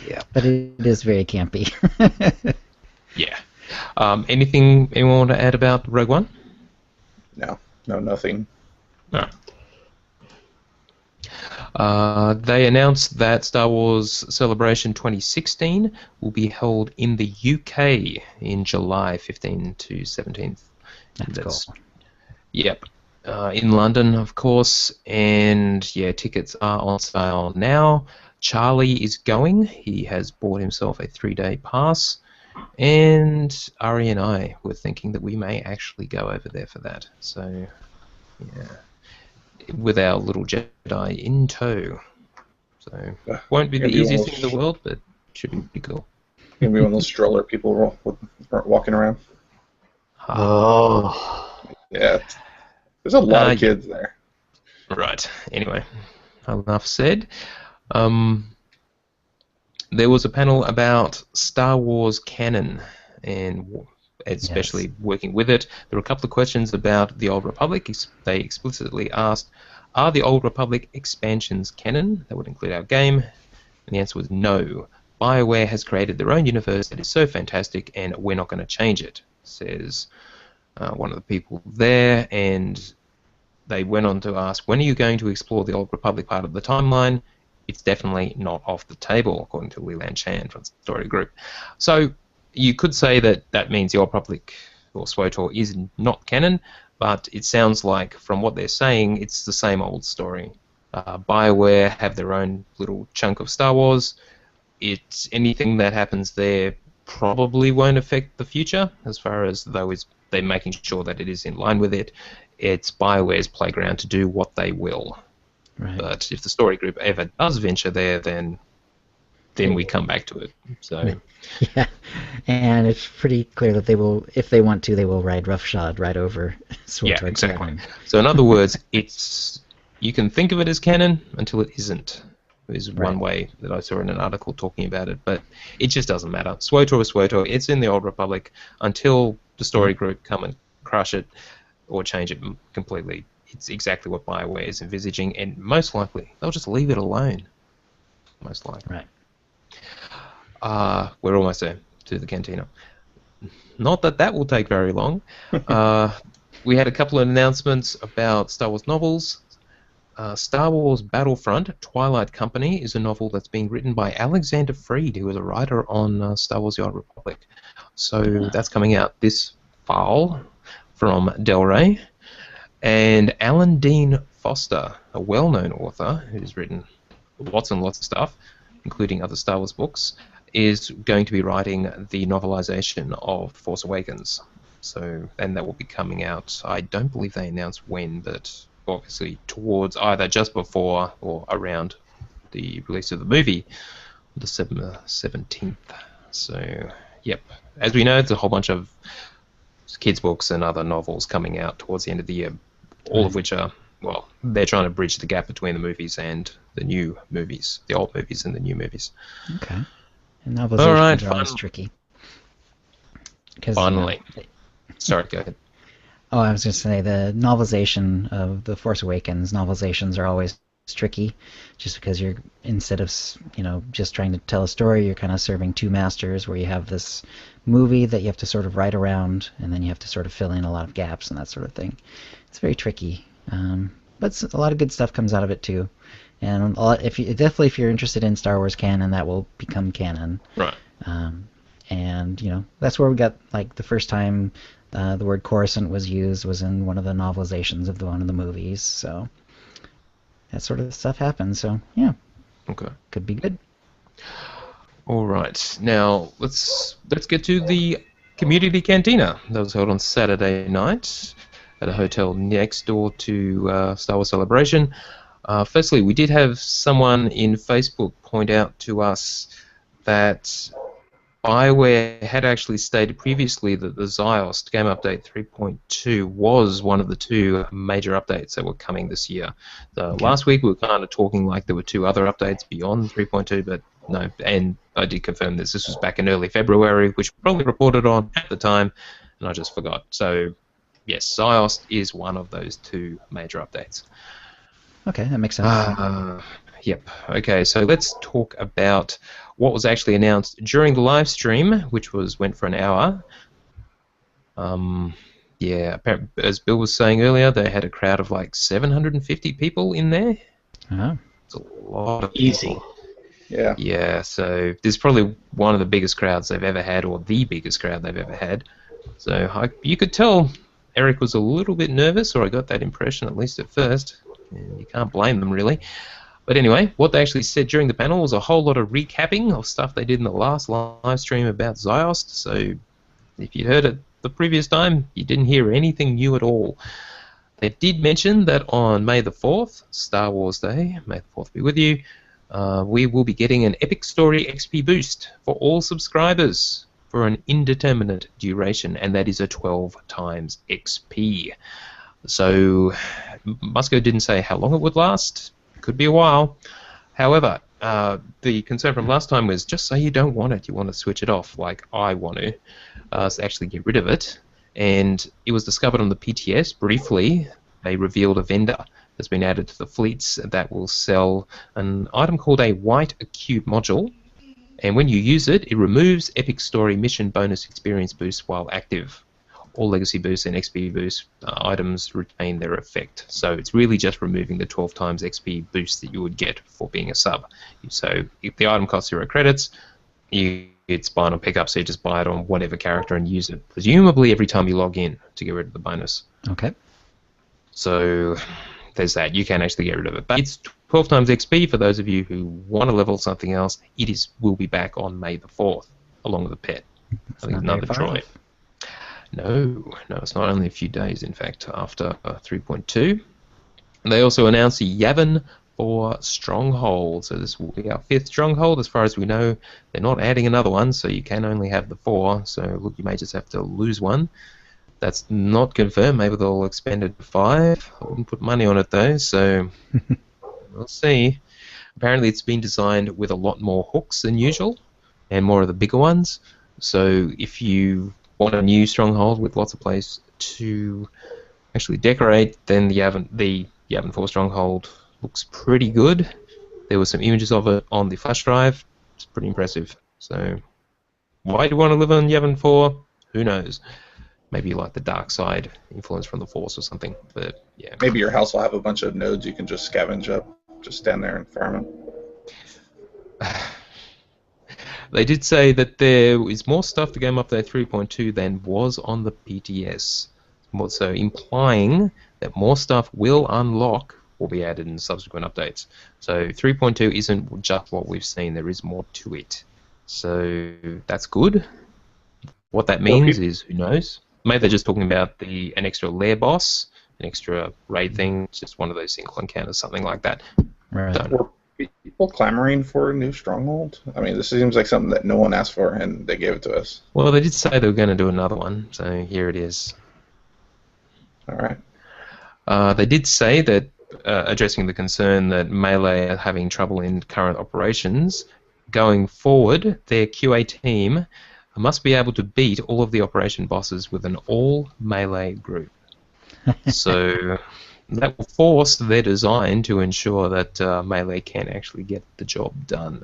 yeah. But it is very campy. Yeah. Anything anyone want to add about Rogue One? No, nothing. No. They announced that Star Wars Celebration 2016 will be held in the UK in July 15 to 17th. That's cool. Yep. In London, of course, and yeah, tickets are on sale now. Charlie is going. He has bought himself a 3-day pass, and Ari and I were thinking that we may actually go over there for that. So, yeah, with our little Jedi in tow. So, won't be the easiest thing in the world, but should be pretty cool. Gonna be one of those stroller people walking around. Oh. Yeah. There's a lot of kids there. Right. Anyway, enough said. There was a panel about Star Wars canon and especially working with it. There were a couple of questions about the Old Republic. They explicitly asked, are the Old Republic expansions canon? That would include our game. And the answer was no. BioWare has created their own universe that is so fantastic and we're not going to change it, says one of the people there. And they went on to ask, when are you going to explore the Old Republic part of the timeline? It's definitely not off the table, according to Leland Chan from the Story Group. So you could say that that means the Old Republic or SWTOR is not canon, but it sounds like from what they're saying, it's the same old story. BioWare have their own little chunk of Star Wars. It's anything that happens there probably won't affect the future, as far as though they're making sure that it is in line with it. It's BioWare's playground to do what they will. Right. But if the Story Group ever does venture there, then we come back to it. So yeah, and it's pretty clear that they will, if they want to, they will ride roughshod right over SWTOR. Yeah, exactly. So in other words, you can think of it as canon until it isn't. Is one way that I saw in an article talking about it, but it just doesn't matter. SWTOR is SWTOR. It's in the Old Republic until the Story Group come and crush it or change it completely. It's exactly what BioWare is envisaging, and most likely they'll just leave it alone. Most likely. Right. We're almost there to the cantina. Not that will take very long. We had a couple of announcements about Star Wars novels. Star Wars Battlefront, Twilight Company, is a novel that's being written by Alexander Freed, who is a writer on Star Wars The Old Republic. So that's coming out this fall from Del Rey. And Alan Dean Foster, a well-known author who's written lots and lots of stuff, including other Star Wars books, is going to be writing the novelization of Force Awakens. And that will be coming out, I don't believe they announced when, but obviously towards either just before or around the release of the movie, December 17th. So, yep. As we know, there's a whole bunch of kids' books and other novels coming out towards the end of the year, all of which are, well, they're trying to bridge the gap between the movies and the new movies, the old movies and the new movies. Okay. And novelizations are always tricky. Finally. Sorry, go ahead. Oh, I was going to say, the novelization of The Force Awakens, novelizations are always tricky, just because you're, instead of, just trying to tell a story, you're kind of serving two masters, where you have this movie that you have to sort of write around, and then you have to sort of fill in a lot of gaps and that sort of thing. It's very tricky. But a lot of good stuff comes out of it, too. And if you're interested in Star Wars canon, that will become canon. Right. And, that's where we got, the first time the word Coruscant was used was in one of the novelizations of one of the movies, so that sort of stuff happens, so yeah. Okay. Could be good. All right. Now, let's get to the Community Cantina that was held on Saturday night at a hotel next door to Star Wars Celebration. Firstly, we did have someone in Facebook point out to us that BioWare had actually stated previously that the Ziost Game Update 3.2 was one of the two major updates that were coming this year. Last week we were kind of talking like there were two other updates beyond 3.2, but no, and I did confirm this. This was back in early February, which we probably reported on at the time, and I just forgot. So, yes, Ziost is one of those 2 major updates. Okay, that makes sense. Yep. Okay, so let's talk about what was actually announced during the live stream, which went for an hour. Yeah, as Bill was saying earlier, they had a crowd of like 750 people in there. Oh. It's a lot of Easy. people. Yeah. Yeah, so this is probably one of the biggest crowds they've ever had, or the biggest crowd they've ever had. So you could tell Eric was a little bit nervous, or I got that impression at least at first. And you can't blame them, really. But anyway, what they actually said during the panel was a whole lot of recapping of stuff they did in the last live stream about Ziost. So if you heard it the previous time, you didn't hear anything new at all. They did mention that on May the 4th, Star Wars Day, May the 4th be with you, we will be getting an Epic Story XP boost for all subscribers for an indeterminate duration, and that is a 12 times XP. So Musco didn't say how long it would last. Could be a while. However, the concern from last time was just say you don't want it. You want to switch it off, like I want to. So actually get rid of it. And it was discovered on the PTS briefly. They revealed a vendor that's been added to the fleets that will sell an item called a White Cube module. And when you use it, it removes Epic Story mission bonus experience boosts while active. All legacy boosts and XP boost items retain their effect. So it's really just removing the 12 times XP boost that you would get for being a sub. So if the item costs 0 credits, it's buy on pickup, so you just buy it on whatever character and use it, presumably every time you log in to get rid of the bonus. Okay. So there's that. You can actually get rid of it. But it's 12 times XP for those of you who want to level something else. Will be back on May the 4th, along with a pet. I think another droid. No, it's not. Only a few days, in fact, after 3.2. And they also announced the Yavin 4 Stronghold. So this will be our 5th Stronghold. As far as we know, they're not adding another one, so you can only have the 4. So look, you may just have to lose one. That's not confirmed. Maybe they'll expand it to 5. I wouldn't put money on it, though, so we'll see. Apparently it's been designed with a lot more hooks than usual, and more of the bigger ones. So if you want a new stronghold with lots of place to actually decorate, then the Yavin 4 Stronghold looks pretty good. There were some images of it on the flash drive. It's pretty impressive. So why do you want to live on Yavin 4? Who knows? Maybe you like the dark side influence from the Force or something. But yeah. Maybe your house will have a bunch of nodes you can just scavenge up. Just stand there and farm them. They did say that there is more stuff to Game Update 3.2 than was on the PTS. So implying that more stuff will unlock or be added in subsequent updates. So 3.2 isn't just what we've seen, there is more to it. So that's good. What that means is, who knows? Maybe they're just talking about an extra lair boss, an extra raid thing, just one of those single encounters, something like that. Right. Were people clamoring for a new stronghold? I mean, this seems like something that no one asked for, and they gave it to us. Well, they did say they were going to do another one, so here it is. All right. They did say that, addressing the concern that Melee are having trouble in current operations, going forward, their QA team must be able to beat all of the operation bosses with an all-Melee group. So that will force their design to ensure that Melee can actually get the job done,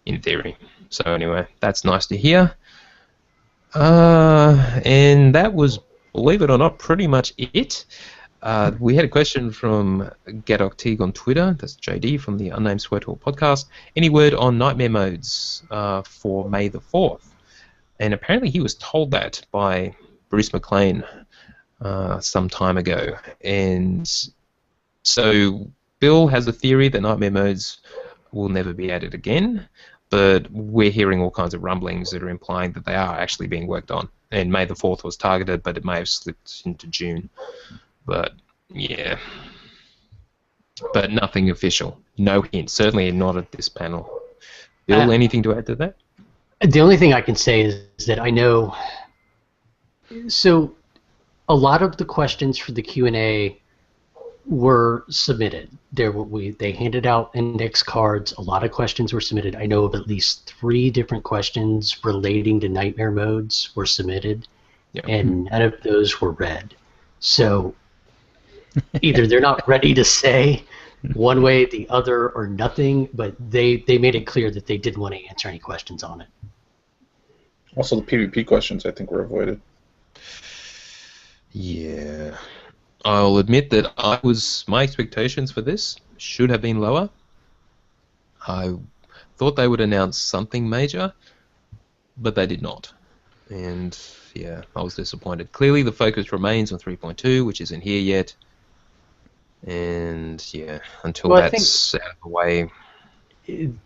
in theory. So anyway, that's nice to hear. And that was, believe it or not, pretty much it. We had a question from Gadok Teague on Twitter. That's JD from the Unnamed Sweat Hall podcast. Any word on nightmare modes for May the 4th? And apparently he was told that by Bruce McLean some time ago. And so Bill has a theory that nightmare modes will never be added again, but we're hearing all kinds of rumblings that are implying that they are actually being worked on. And May the 4th was targeted, but it may have slipped into June. But yeah, but nothing official. No hint. Certainly not at this panel. Bill, anything to add to that? The only thing I can say is that I know. So, a lot of the questions for the Q&A were submitted. They handed out index cards. A lot of questions were submitted. I know of at least 3 different questions relating to nightmare modes were submitted, and none of those were read. So either they're not ready to say one way, the other, or nothing, but they made it clear that they didn't want to answer any questions on it. Also, the PvP questions, I think, were avoided. Yeah. I'll admit that my expectations for this should have been lower. I thought they would announce something major, but they did not. And yeah, I was disappointed. Clearly the focus remains on 3.2, which isn't here yet. And yeah, until that's out of the way.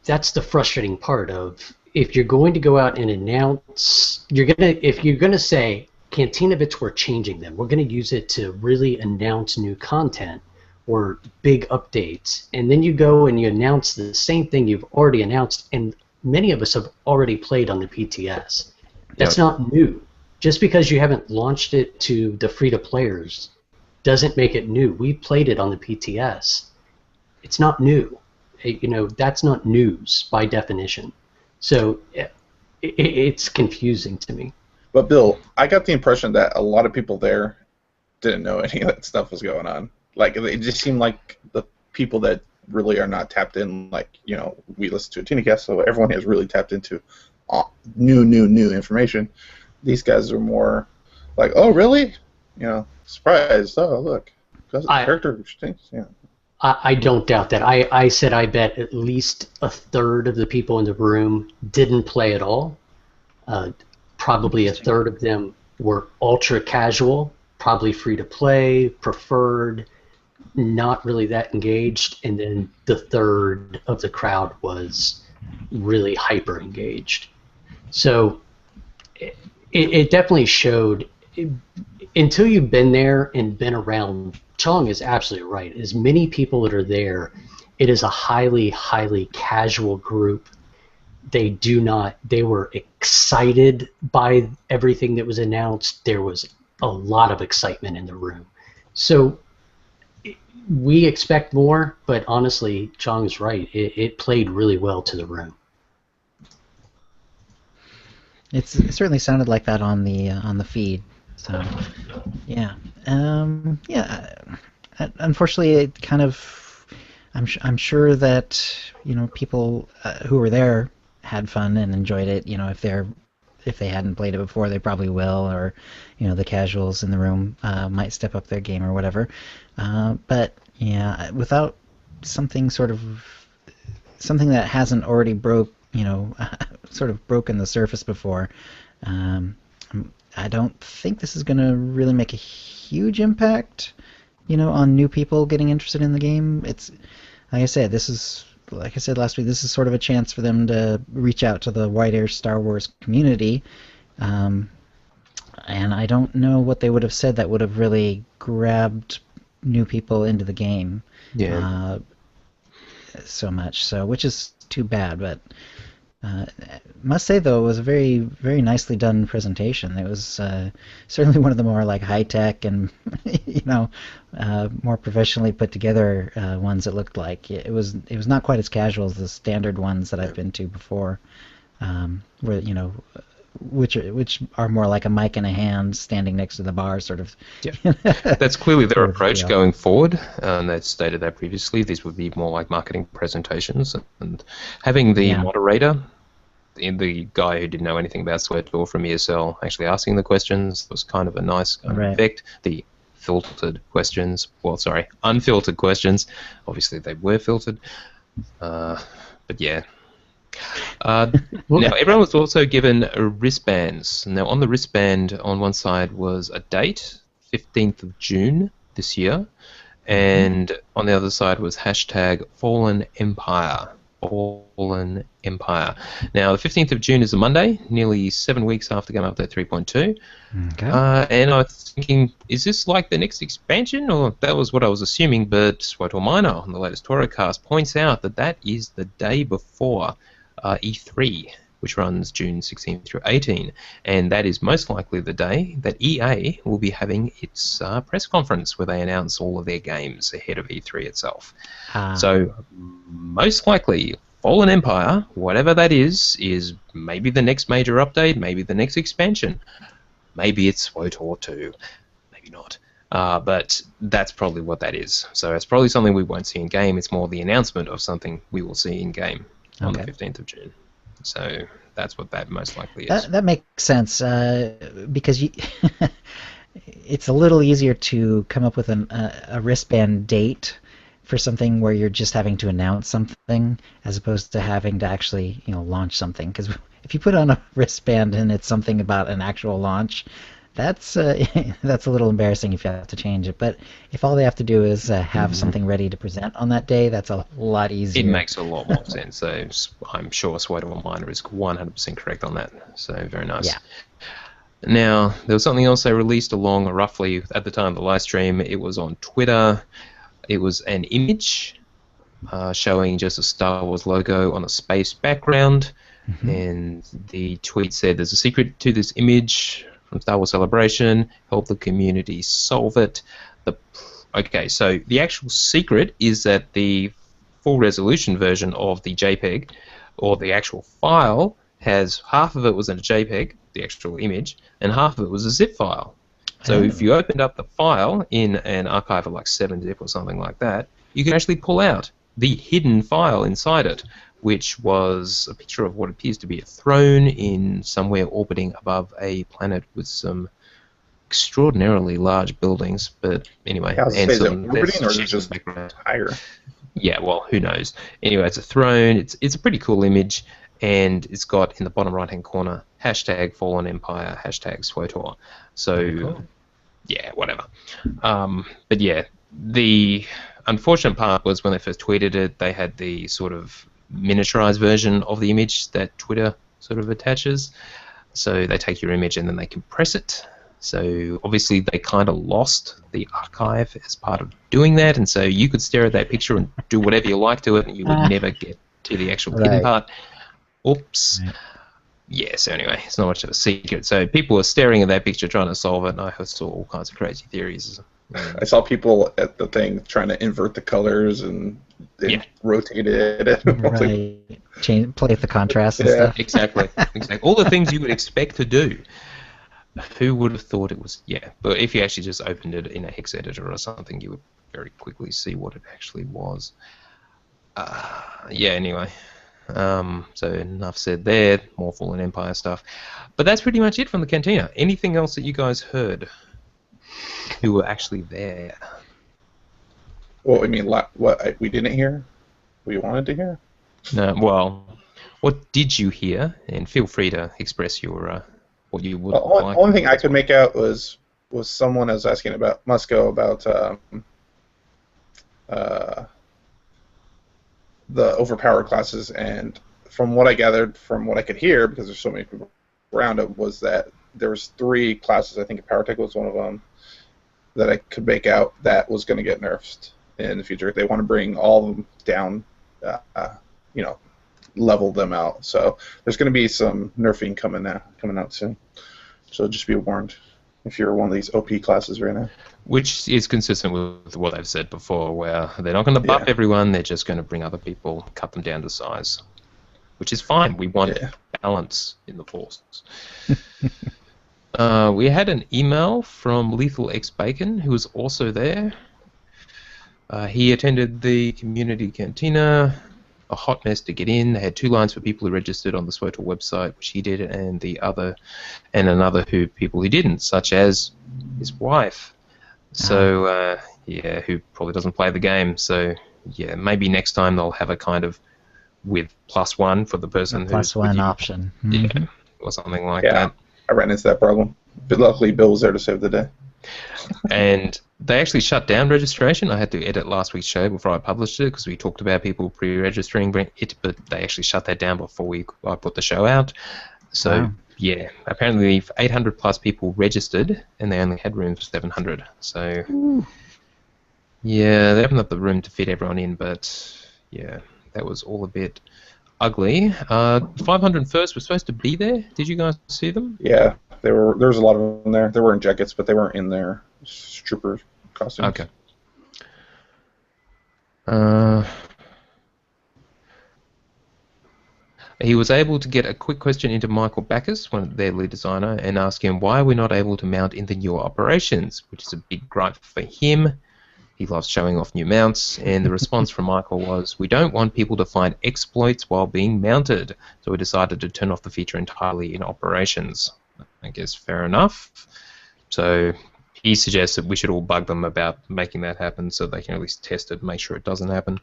That's the frustrating part of, if you're going to go out and announce, if you're gonna say, Cantina Bits, we're changing them, we're going to use it to really announce new content or big updates, and then you go and you announce the same thing you've already announced, and many of us have already played on the PTS. That's not new. Just because you haven't launched it to the free-to-players doesn't make it new. We played it on the PTS. It's not new. That's not news by definition. So it's confusing to me. But Bill, I got the impression that a lot of people there didn't know any of that stuff was going on. Like, it just seemed like the people that really are not tapped in, like, we listen to OotiniCast, so everyone has really tapped into new information. These guys are more like, oh, really? Surprised. Oh, look. Character stinks. Yeah. I don't doubt that. I said I bet at least a third of the people in the room didn't play at all. Probably a third of them were ultra casual, probably free to play, preferred, not really that engaged, and then the third of the crowd was really hyper engaged. So it definitely showed. Until you've been there and been around, Chong is absolutely right. As many people that are there, it is a highly, highly casual group. They were excited by everything that was announced. There was a lot of excitement in the room. So we expect more, but honestly, Chong's right. It played really well to the room. It certainly sounded like that on the feed. So yeah, unfortunately, it kind of. I'm sure that people who were there had fun and enjoyed it. If they hadn't played it before, they probably will, or the casuals in the room might step up their game or whatever. But yeah, without something that hasn't already sort of broken the surface before, I don't think this is going to really make a huge impact, on new people getting interested in the game. It's like I said last week, this is sort of a chance for them to reach out to the wider Star Wars community, and I don't know what they would have said that would have really grabbed new people into the game so much. So, which is too bad, but must say though, it was a very, very nicely done presentation. It was certainly one of the more like high tech and more professionally put together ones. It looked like it was not quite as casual as the standard ones that I've been to before, where which are more like a mic in a hand standing next to the bar sort of. Yeah. That's clearly their approach going forward, and they've stated that previously. These would be more like marketing presentations, and having the moderator, the guy who didn't know anything about Sweator from ESL, actually asking the questions was kind of a nice kind of effect. The unfiltered questions. Obviously, they were filtered, but yeah. Now, everyone was also given wristbands. Now, on the wristband, on one side was a date, 15th of June this year, and on the other side was hashtag Fallen Empire. Fallen Empire. Now, the 15th of June is a Monday, nearly 7 weeks after Game Update 3.2. Okay. And I was thinking, is this like the next expansion? Or that was what I was assuming, but Sweator Minor on the latest OotiniCast points out that is the day before E3. which runs June 16 through 18, and that is most likely the day that EA will be having its press conference where they announce all of their games ahead of E3 itself. So most likely Fallen Empire, whatever that is maybe the next major update, maybe the next expansion, maybe it's SWTOR 2, maybe not. But that's probably what that is. So it's probably something we won't see in game. It's more the announcement of something we will see in game on the 15th of June. So that's what that most likely is. That makes sense because it's a little easier to come up with a wristband date for something where you're just having to announce something as opposed to having to actually launch something. Because if you put on a wristband and it's something about an actual launch, that's a little embarrassing if you have to change it. But if all they have to do is have something ready to present on that day, that's a lot easier. It makes a lot more sense. So I'm sure SWTOR Minor is 100% correct on that. So very nice. Yeah. Now, there was something else they released along roughly at the time of the live stream. It was on Twitter. It was an image showing just a Star Wars logo on a space background. And the tweet said, "There's a secret to this image from Star Wars Celebration. Help the community solve it." Okay, so the actual secret is that the full resolution version of the JPEG, or the actual file, has half of it was in a JPEG, the actual image, and half of it was a zip file. So if you opened up the file in an archive of like 7-zip or something like that, you can actually pull out the hidden file inside it, which was a picture of what appears to be a throne in somewhere orbiting above a planet with some extraordinarily large buildings. But anyway, and some orbiting, or is it just higher? Yeah, well, who knows? Anyway, it's a throne. It's a pretty cool image, and it's got in the bottom right-hand corner hashtag Fallen Empire, hashtag SWTOR. So, cool. Yeah, whatever. But yeah, the unfortunate part was when they first tweeted it, they had the sort of miniaturized version of the image that Twitter sort of attaches. So they take your image and then they compress it. So obviously they kind of lost the archive as part of doing that, and so you could stare at that picture and do whatever you like to it, and you would never get to the actual hidden part. Oops. Right. Yeah, so anyway, it's not much of a secret. So people were staring at that picture trying to solve it, and I saw all kinds of crazy theories. I saw people at the thing trying to invert the colors and rotate it. Right. Play with the contrast and stuff. Exactly. All the things you would expect to do. Who would have thought it was? Yeah, but if you actually just opened it in a hex editor or something, you would very quickly see what it actually was. Anyway. So enough said there, more Fallen Empire stuff. But that's pretty much it from the Cantina. Anything else that you guys heard who were actually there? Well, I mean, what we didn't hear? We wanted to hear? No, well, what did you hear? And feel free to express your what you would like. The only thing I could make out was someone was asking about Musco about the overpowered classes, and from what I gathered, from what I could hear, because there's so many people around it, was that there was 3 classes. I think Power Tech was one of them that I could make out that was going to get nerfed in the future. They want to bring all of them down, level them out. So there's going to be some nerfing coming out soon. So just be warned if you're one of these OP classes right now. Which is consistent with what I've said before, where they're not going to buff everyone, they're just going to bring other people, cut them down to size. Which is fine. We want balance in the forces. We had an email from Lethal X Bacon, who was also there. He attended the community cantina. A hot mess to get in. They had 2 lines for people who registered on the SWTOR website, which he did, and another people who didn't, such as his wife. So who probably doesn't play the game. So yeah, maybe next time they'll have a kind of with +1 for the person who's +1 option. Yeah, or something like that. I ran into that problem, but luckily Bill was there to save the day. And they actually shut down registration. I had to edit last week's show before I published it because we talked about people pre-registering it, but they actually shut that down before I put the show out. So yeah, apparently 800 plus people registered, and they only had room for 700. So yeah, they opened up the room to fit everyone in, but yeah, that was all a bit ugly. 501st were supposed to be there. Did you guys see them? Yeah, there was a lot of them there. They were in jackets, but they weren't in their trooper costumes. Okay. He was able to get a quick question into Michael Backus, their lead designer, and ask him why we're not able to mount in the newer operations, which is a big gripe for him. He loves showing off new mounts, and the response from Michael was, we don't want people to find exploits while being mounted, so we decided to turn off the feature entirely in operations. I guess fair enough. So he suggests that we should all bug them about making that happen so they can at least test it and make sure it doesn't happen.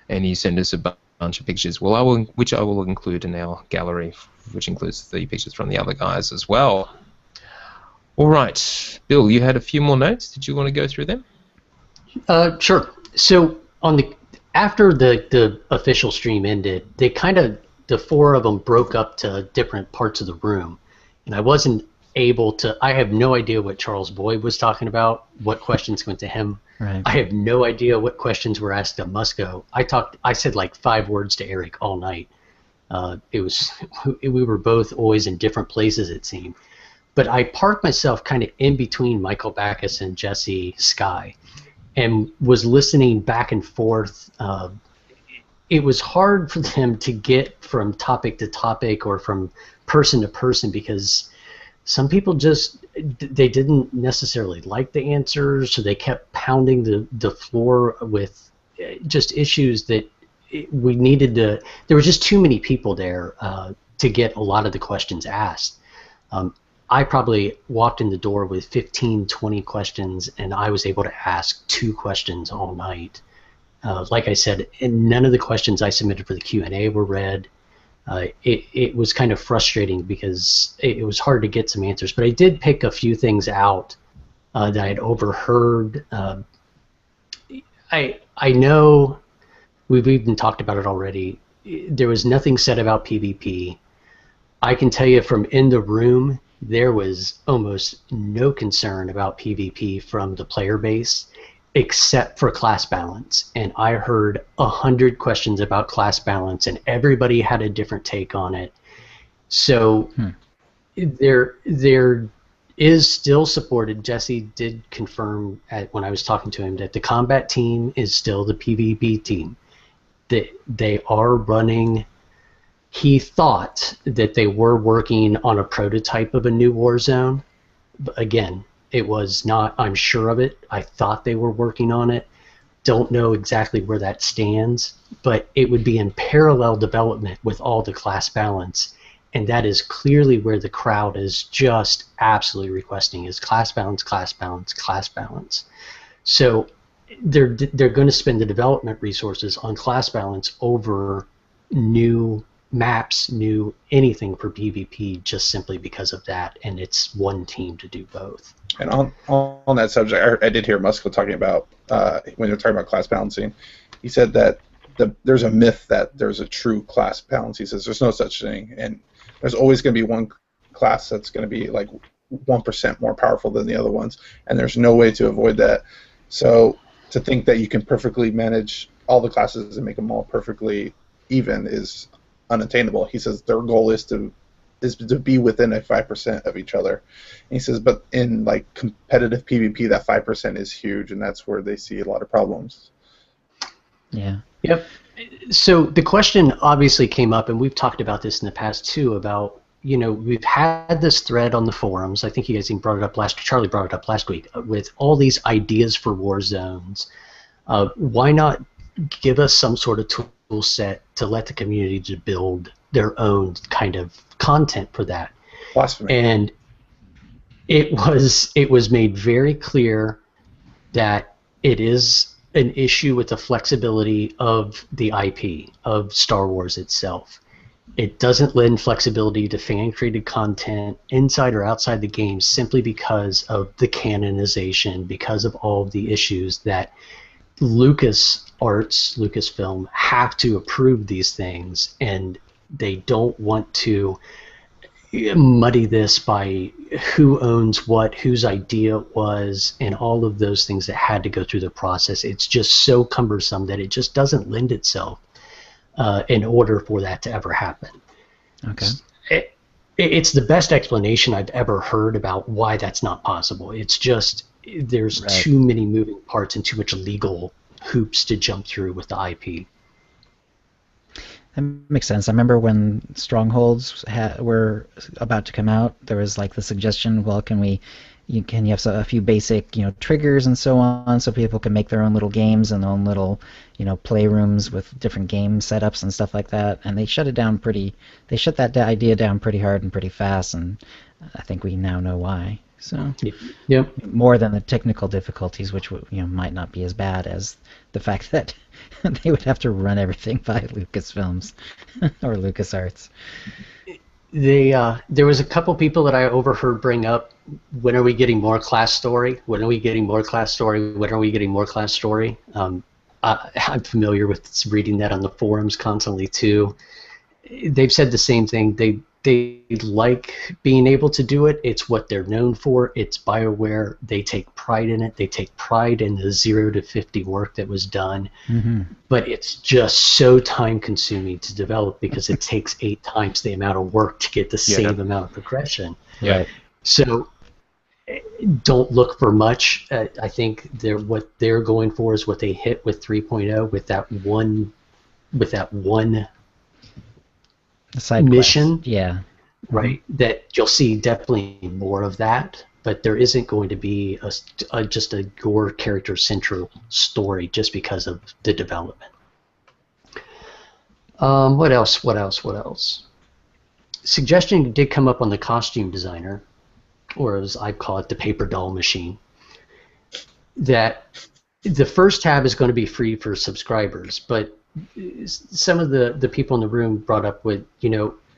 And he sent us a bunch of pictures, which I will include in our gallery, which includes the pictures from the other guys as well. All right, Bill, you had a few more notes. Did you want to go through them? Sure. So after the official stream ended, the four of them broke up to different parts of the room, and I wasn't able to. I have no idea what Charles Boyd was talking about, what questions went to him. Right. I have no idea what questions were asked of Musco. I said like 5 words to Eric all night. We were both always in different places, it seemed. But I parked myself kind of in between Michael Backus and Jesse Sky and was listening back and forth. It was hard for them to get from topic to topic or from person to person because some people they didn't necessarily like the answers, so they kept pounding the floor with just issues that we needed to. There were just too many people there to get a lot of the questions asked. I probably walked in the door with 15, 20 questions, and I was able to ask 2 questions all night. Like I said, and none of the questions I submitted for the Q&A were read. It was kind of frustrating because it was hard to get some answers, but I did pick a few things out that I had overheard. I know we've even talked about it already. There was nothing said about PvP. I can tell you from in the room, there was almost no concern about PvP from the player base except for class balance. And I heard 100 questions about class balance, and everybody had a different take on it. So there is still supported. Jesse did confirm when I was talking to him that the combat team is still the PvP team. They are running. He thought that they were working on a prototype of a new Warzone. But again, it was not, I'm sure of it. I thought they were working on it. Don't know exactly where that stands, but it would be in parallel development with all the class balance. And that is clearly where the crowd is just absolutely requesting is class balance, class balance, class balance. So they're going to spend the development resources on class balance over new maps, new anything for PvP just simply because of that, and it's one team to do both. And on that subject, I did hear Musco talking about, when they're talking about class balancing, he said that there's a myth that there's a true class balance. He says there's no such thing, and there's always going to be one class that's going to be like 1% more powerful than the other ones, and there's no way to avoid that. So to think that you can perfectly manage all the classes and make them all perfectly even is unattainable. He says their goal is to be within a 5% of each other. And he says, but in like competitive PvP, that 5% is huge, and that's where they see a lot of problems. Yeah. Yep. So the question obviously came up, and we've talked about this in the past too, about, we've had this thread on the forums. I think you guys even brought it up Charlie brought it up last week, with all these ideas for war zones. Why not give us some sort of tool set to let the community to build their own kind of content for that? Blasphemy. And it was made very clear that it is an issue with the flexibility of the IP of Star Wars itself. It doesn't lend flexibility to fan-created content inside or outside the game simply because of the canonization, because of all of the issues that Lucasfilm have to approve these things, and they don't want to muddy this by who owns what, whose idea it was, and all of those things that had to go through the process. It's just so cumbersome that it just doesn't lend itself in order for that to ever happen. Okay. It's the best explanation I've ever heard about why that's not possible. It's just there's too many moving parts and too much legal hoops to jump through with the IP. That makes sense. I remember when Strongholds were about to come out, there was like the suggestion, well, can you have a few basic, triggers and so on, so people can make their own little games and their own little, playrooms with different game setups and stuff like that. And they shut that idea down pretty hard and pretty fast, and I think we now know why. So, yep. More than the technical difficulties, which might not be as bad as the fact that they would have to run everything by Lucasfilms or LucasArts. There was a couple people that I overheard bring up, when are we getting more class story? When are we getting more class story? When are we getting more class story? I'm familiar with reading that on the forums constantly too. They've said the same thing. They like being able to do it. It's what they're known for. It's BioWare. They take pride in it. They take pride in the 0 to 50 work that was done. Mm-hmm. But it's just so time-consuming to develop because it takes 8 times the amount of work to get the same amount of progression. Yeah. So don't look for much. I think what they're going for is what they hit with 3.0 with that one side mission. Quest. Yeah. Right. That you'll see definitely more of that, but there isn't going to be just a gore character central story just because of the development. What else? Suggestion did come up on the costume designer, or as I call it, the paper doll machine, that the first tab is going to be free for subscribers, but some of the people in the room brought up with,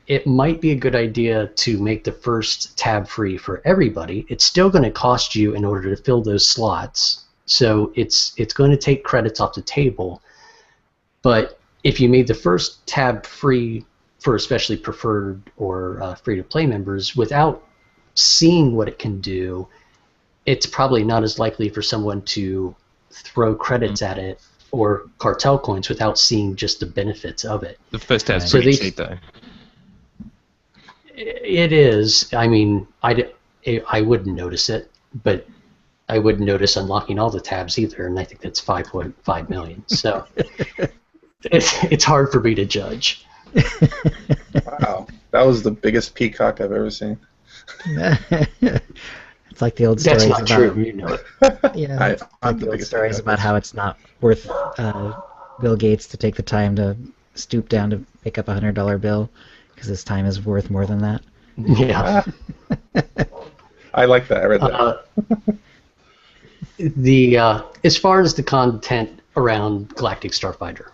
it might be a good idea to make the first tab free for everybody. It's still going to cost you in order to fill those slots, so it's going to take credits off the table. But if you made the first tab free for especially preferred or free-to-play members without seeing what it can do, it's probably not as likely for someone to throw credits at it or cartel coins without seeing just the benefits of it. The first tab's pretty cheap, though. It is. I mean, I wouldn't notice it, but I wouldn't notice unlocking all the tabs either, and I think that's 5.5 million. So it's hard for me to judge. Wow, that was the biggest peacock I've ever seen. It's like the old stories about... That's not about, true, you know it. Yeah, it's like the old stories about how it's not worth Bill Gates to take the time to stoop down to pick up a $100 bill because his time is worth more than that. Yeah. I like that. I read that. As far as the content around Galactic Starfighter,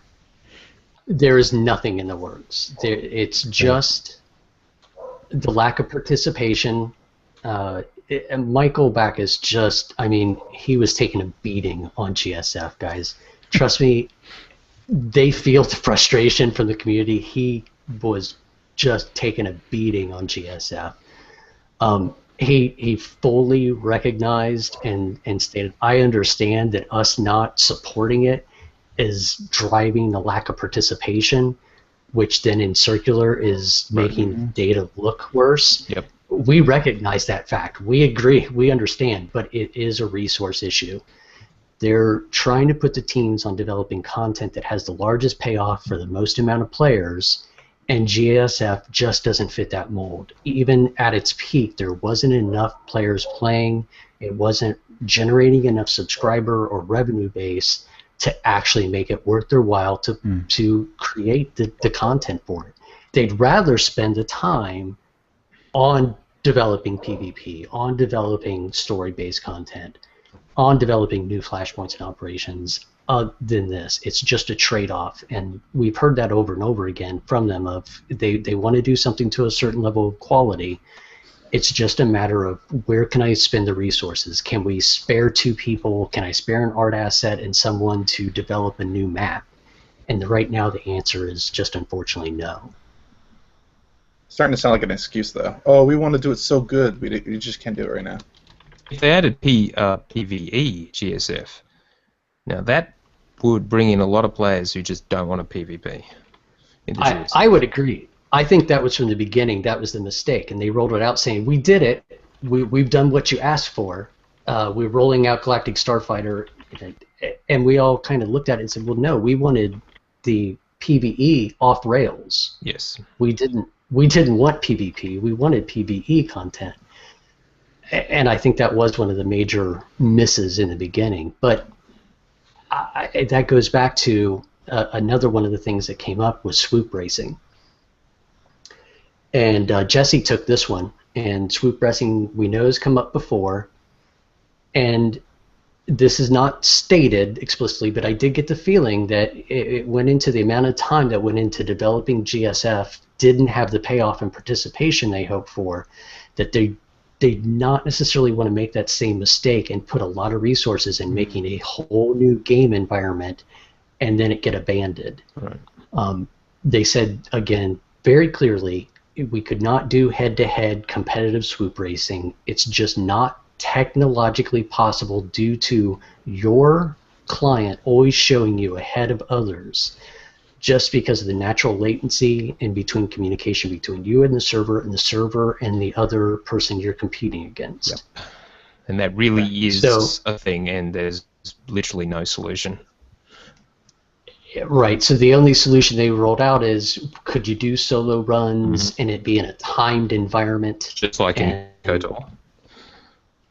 there is nothing in the works. It's just the lack of participation. And Michael Backus just, he was taking a beating on GSF, guys. Trust me, they feel the frustration from the community. He was just taking a beating on GSF. He fully recognized and stated, I understand that us not supporting it is driving the lack of participation, which then in circular is making data look worse. Yep. We recognize that fact. We agree. We understand, but it is a resource issue. They're trying to put the teams on developing content that has the largest payoff for the most amount of players, and GSF just doesn't fit that mold. Even at its peak, there wasn't enough players playing. It wasn't generating enough subscriber or revenue base to actually make it worth their while to create the content for it. They'd rather spend the time on developing PvP, on developing story-based content, on developing new flashpoints and operations than this. It's just a trade-off, and we've heard that over and over again from them of they want to do something to a certain level of quality. It's just a matter of where can I spend the resources? Can we spare 2 people? Can I spare an art asset and someone to develop a new map? And right now the answer is just unfortunately no. Starting to sound like an excuse, though. Oh, we want to do it so good, we just can't do it right now. If they added PvE GSF, now that would bring in a lot of players who just don't want a PvP. in the series. I would agree. I think that was from the beginning. That was the mistake, and they rolled it out saying, "We did it. We've done what you asked for. We're rolling out Galactic Starfighter," and we all kind of looked at it and said, "Well, no, we wanted the PvE off rails. Yes. We didn't want PvP. We wanted PvE content." And I think that was one of the major misses in the beginning. But that goes back to another one of the things that came up was swoop racing. And Jesse took this one, and swoop racing we know has come up before. And this is not stated explicitly, but I did get the feeling that it went into the amount of time that went into developing GSF didn't have the payoff and participation they hoped for, that they not necessarily want to make that same mistake and put a lot of resources in making a whole new game environment and then it get abandoned. Right. They said, again, very clearly, we could not do head-to-head competitive swoop racing. It's just not technologically possible due to your client always showing you ahead of others, just because of the natural latency in between communication between you and the server and the other person you're competing against. Yep. And that really is a thing, and there's literally no solution. Right. So the only solution they rolled out is, could you do solo runs and it be in a timed environment? Just like in KOTOR.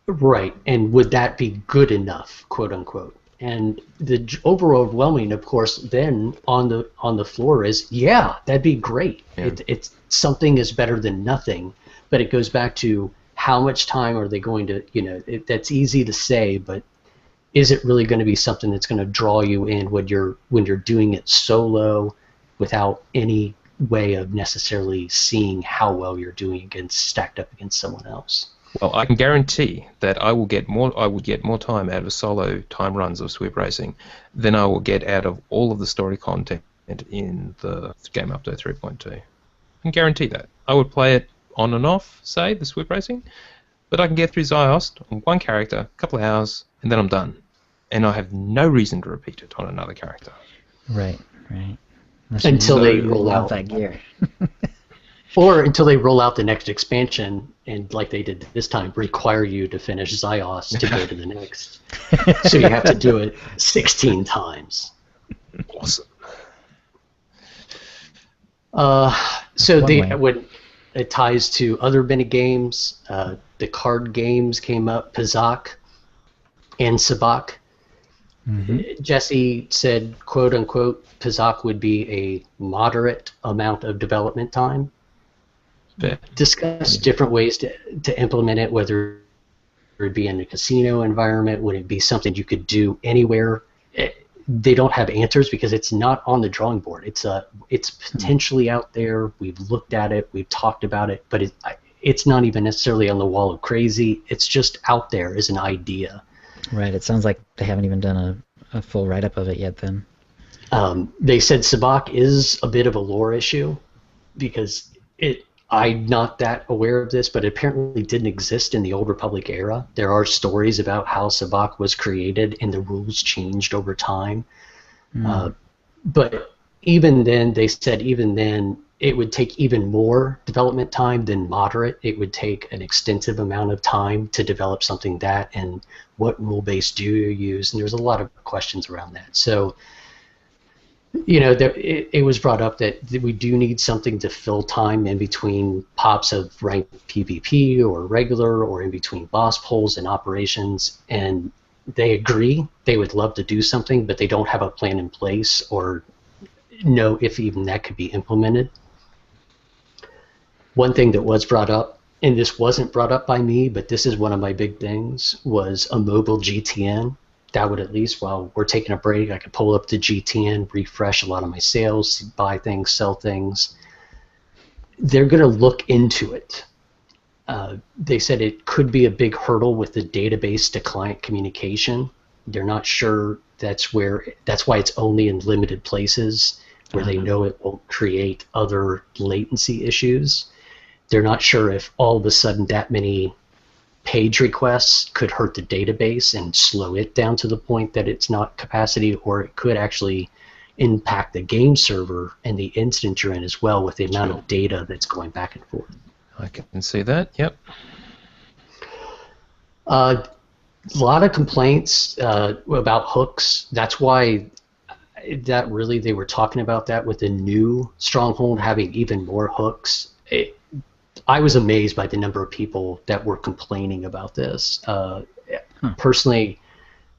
Right. And would that be good enough, quote unquote? And the overwhelming, of course, then on the floor is, yeah, that'd be great. Yeah. It's something is better than nothing, but it goes back to how much time are they going to, that's easy to say, but is it really going to be something that's going to draw you in when you're doing it solo without any way of necessarily seeing how well you're doing stacked up against someone else? Well, I can guarantee that I would get more time out of solo time runs of swoop racing than I will get out of all of the story content in the game update 3.2. I can guarantee that. I would play it on and off, say, the swoop racing, but I can get through Ziost on one character, a couple of hours, and then I'm done. And I have no reason to repeat it on another character. Right. Until they roll out that gear. Or until they roll out the next expansion and, like they did this time, require you to finish Ziost to go to the next. So you have to do it 16 times. Awesome. When it ties to other mini games, the card games came up, Pizak and Sabak. Jesse said, quote unquote, Pizak would be a moderate amount of development time. Discuss different ways to implement it, whether it be in a casino environment, would it be something you could do anywhere? They don't have answers because it's not on the drawing board. It's potentially out there. We've looked at it, we've talked about it, but it's not even necessarily on the wall of crazy. It's just out there as an idea. Right. It sounds like they haven't even done a full write-up of it yet then. They said Sabak is a bit of a lore issue because I'm not that aware of this, but it apparently didn't exist in the Old Republic era. There are stories about how Sabak was created and the rules changed over time. But even then, they said it would take even more development time than moderate. It would take an extensive amount of time to develop something and what rule base do you use? And there's a lot of questions around that. So, it was brought up that we do need something to fill time in between pops of ranked PvP or regular, or in between boss polls and operations. And they agree they would love to do something, but they don't have a plan in place or know if even that could be implemented. One thing that was brought up, and this wasn't brought up by me, but this is one of my big things, was a mobile GTN. That would, at least while we're taking a break, I could pull up the GTN, refresh a lot of my sales, buy things, sell things. They're going to look into it. They said it could be a big hurdle with the database to client communication. They're not sure that's why it's only in limited places where they know it won't create other latency issues. They're not sure if all of a sudden that many page requests could hurt the database and slow it down to the point that it's not capacity, or it could actually impact the game server and the instance you're in as well, with the amount of data that's going back and forth. I can see that. Yep. A lot of complaints about hooks. That's why that really they were talking about that with the new Stronghold having even more hooks. I was amazed by the number of people that were complaining about this. Personally,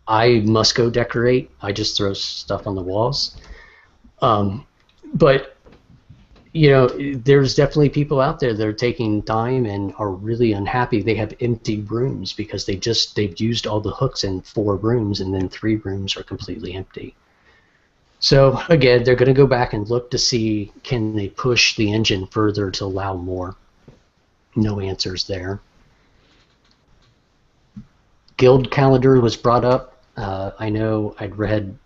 I must go decorate. I just throw stuff on the walls. But there's definitely people out there that are taking time and are really unhappy. They have empty rooms because they've used all the hooks in 4 rooms, and then 3 rooms are completely empty. So again, they're going to go back and look to see, can they push the engine further to allow more. No answers there. Guild calendar was brought up. I know I'd read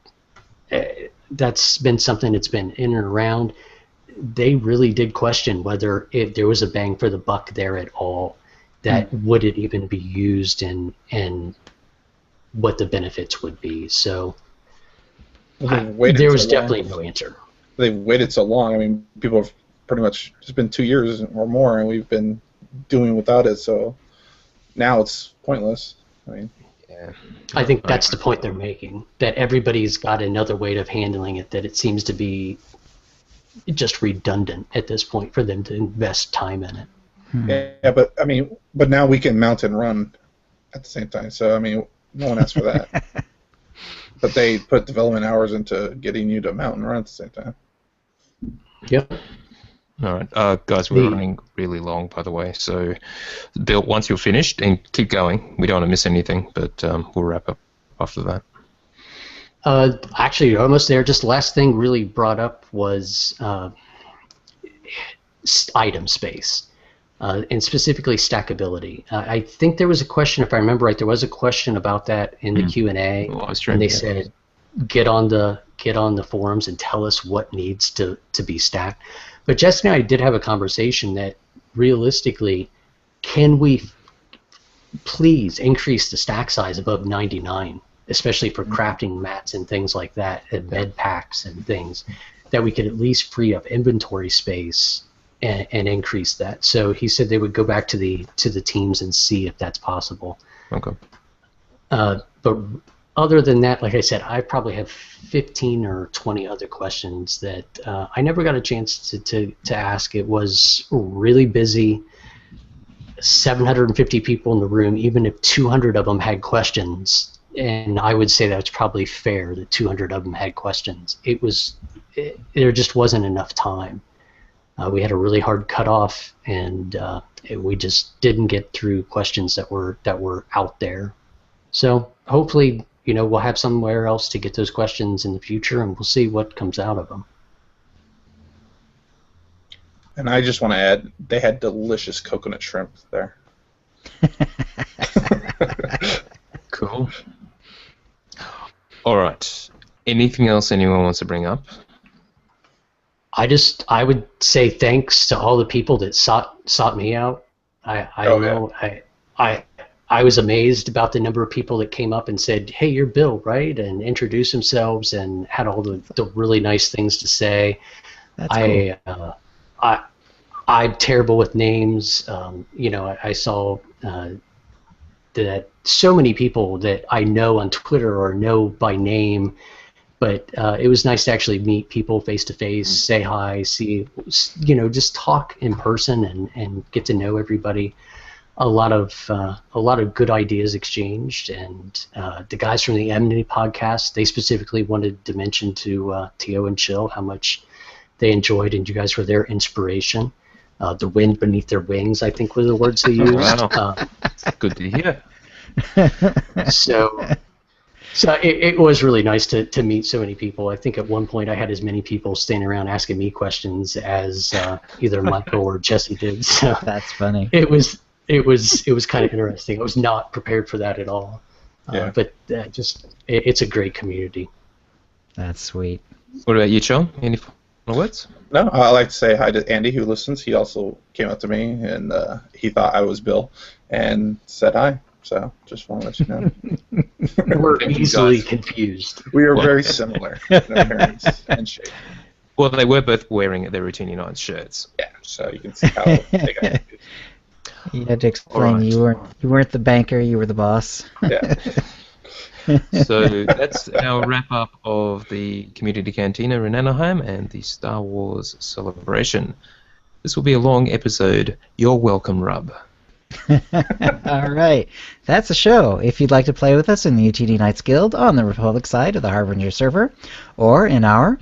that's been something that's been in and around. They really did question whether if there was a bang for the buck there at all, that would it even be used, and what the benefits would be. So there was definitely no answer. They've waited so long. I mean, people have pretty much, it's been 2 years or more, and we've been doing without it, so now it's pointless. I mean, Yeah. I think that's the point they're making, that everybody's got another way of handling it, that it seems to be just redundant at this point for them to invest time in it. Yeah, but now we can mount and run at the same time, so I mean, no one asked for that. But they put development hours into getting you to mount and run at the same time. Yep. All right, guys, we're running really long, by the way. So, Bill, once you're finished, and keep going. We don't want to miss anything, but we'll wrap up after that. Actually, you're almost there. Just the last thing really brought up was item space, and specifically stackability. I think there was a question, if I remember right, there was a question about that in the Q&A, and they said, get on the forums and tell us what needs to be stacked. But Jesse and I did have a conversation that realistically, can we please increase the stack size above 99, especially for crafting mats and things like that, and bed packs and things, that we could at least free up inventory space and increase that. So he said they would go back to the teams and see if that's possible. Okay. But other than that, like I said, I probably have 15 or 20 other questions that I never got a chance to ask. It was really busy. 750 people in the room, even if 200 of them had questions, and I would say that's probably fair that 200 of them had questions. There just wasn't enough time. We had a really hard cutoff, and we just didn't get through questions that were out there. So hopefully, we'll have somewhere else to get those questions in the future, and we'll see what comes out of them. And I just want to add, they had delicious coconut shrimp there. Cool. All right. Anything else anyone wants to bring up? I would say thanks to all the people that sought me out. I was amazed about the number of people that came up and said, "Hey, you're Bill, right?" and introduced themselves and had all the really nice things to say. That's cool. I'm terrible with names. I saw that so many people that I know on Twitter or know by name, but it was nice to actually meet people face to face, say hi, see, just talk in person and get to know everybody. A lot of good ideas exchanged, and the guys from the Enmity podcast, they specifically wanted to mention to Tio and Chill how much they enjoyed, and you guys were their inspiration. The wind beneath their wings, I think, were the words they used. Wow. Good to hear. So it was really nice to meet so many people. I think at one point I had as many people standing around asking me questions as either Michael or Jesse did. So That's funny. It was kind of interesting. I was not prepared for that at all. Yeah. But it's a great community. That's sweet. What about you, John? Any final words? No, I like to say hi to Andy, who listens. He also came up to me, and he thought I was Bill, and said hi. So just want to let you know. We're Thank you, easily guys. confused. We are very similar in appearance and shape. Well, they were both wearing their OotiniNights shirts. Yeah, so you can see how they got confused. You had to explain Alright. you weren't the banker, you were the boss. Yeah. So that's our wrap-up of the Community Cantina in Anaheim and the Star Wars celebration. This will be a long episode. You're welcome, Rub. All right, that's the show. If you'd like to play with us in the UTD Knights Guild on the Republic side of the Harbinger server, or in our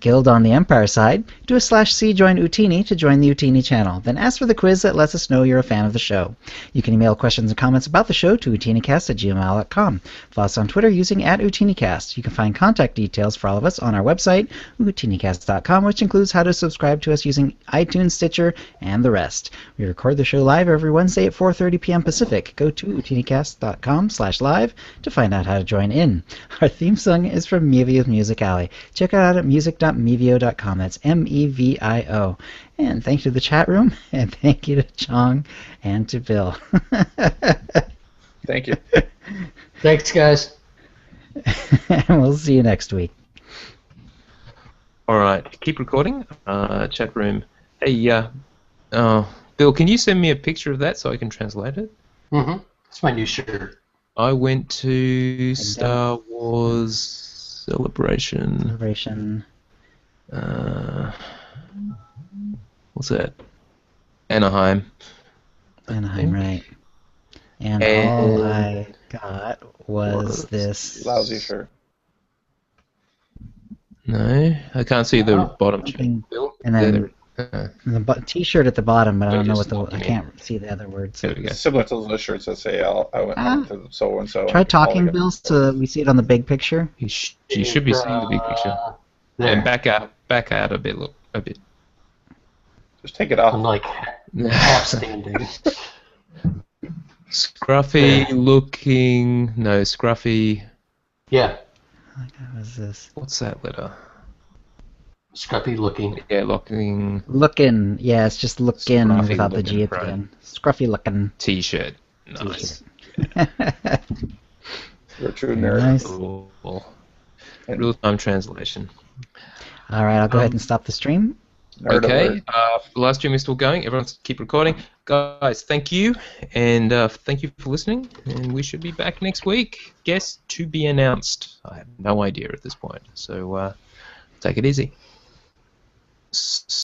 Guild on the Empire side, do a /C join Utini to join the Utini channel. Then ask for the quiz that lets us know you're a fan of the show. You can email questions and comments about the show to OotiniCast@gmail.com. Follow us on Twitter using @OotiniCast. You can find contact details for all of us on our website, OotiniCast.com, which includes how to subscribe to us using iTunes, Stitcher, and the rest. We record the show live every Wednesday at 4:30 p.m. Pacific. Go to OotiniCast.com/live to find out how to join in. Our theme song is from Mevio's Music Alley. Check it out at music.mevio.com. That's MEVIO. And thank you to the chat room, and thank you to Chong and to Bill. Thank you. Thanks, guys. And we'll see you next week. All right, keep recording. Chat room. Hey, Bill, can you send me a picture of that so I can translate it? Mm-hmm. It's my new shirt. I went to Star Wars Celebration. What's that? Anaheim. Anaheim, right. And all I got was this. Lousy shirt. No, I can't see the bottom. Something- Bill? and then- There. The T-shirt at the bottom, but I don't know what Just I can't see the other words. There we go. Similar to those shirts that say I went to so and so. Try talking, Bill, so that we see it on the big picture. You should be seeing the big picture. There. And back out a bit. Look a bit. Just take it off. I'm like half standing. Scruffy looking. No, scruffy. Yeah, What was this? What's that letter? scruffy looking. Yeah, looking Looking. Yeah, it's just looking Scruffy without the G at looking, the right. end. Scruffy looking. T-shirt. Nice. You're a true nerd. Nice. Cool. Real-time translation. All right, I'll go ahead and stop the stream. Nerd Okay, alert. the live stream is still going. Everyone keep recording. Guys, thank you, and thank you for listening, and we should be back next week. Guest to be announced. I have no idea at this point, so take it easy.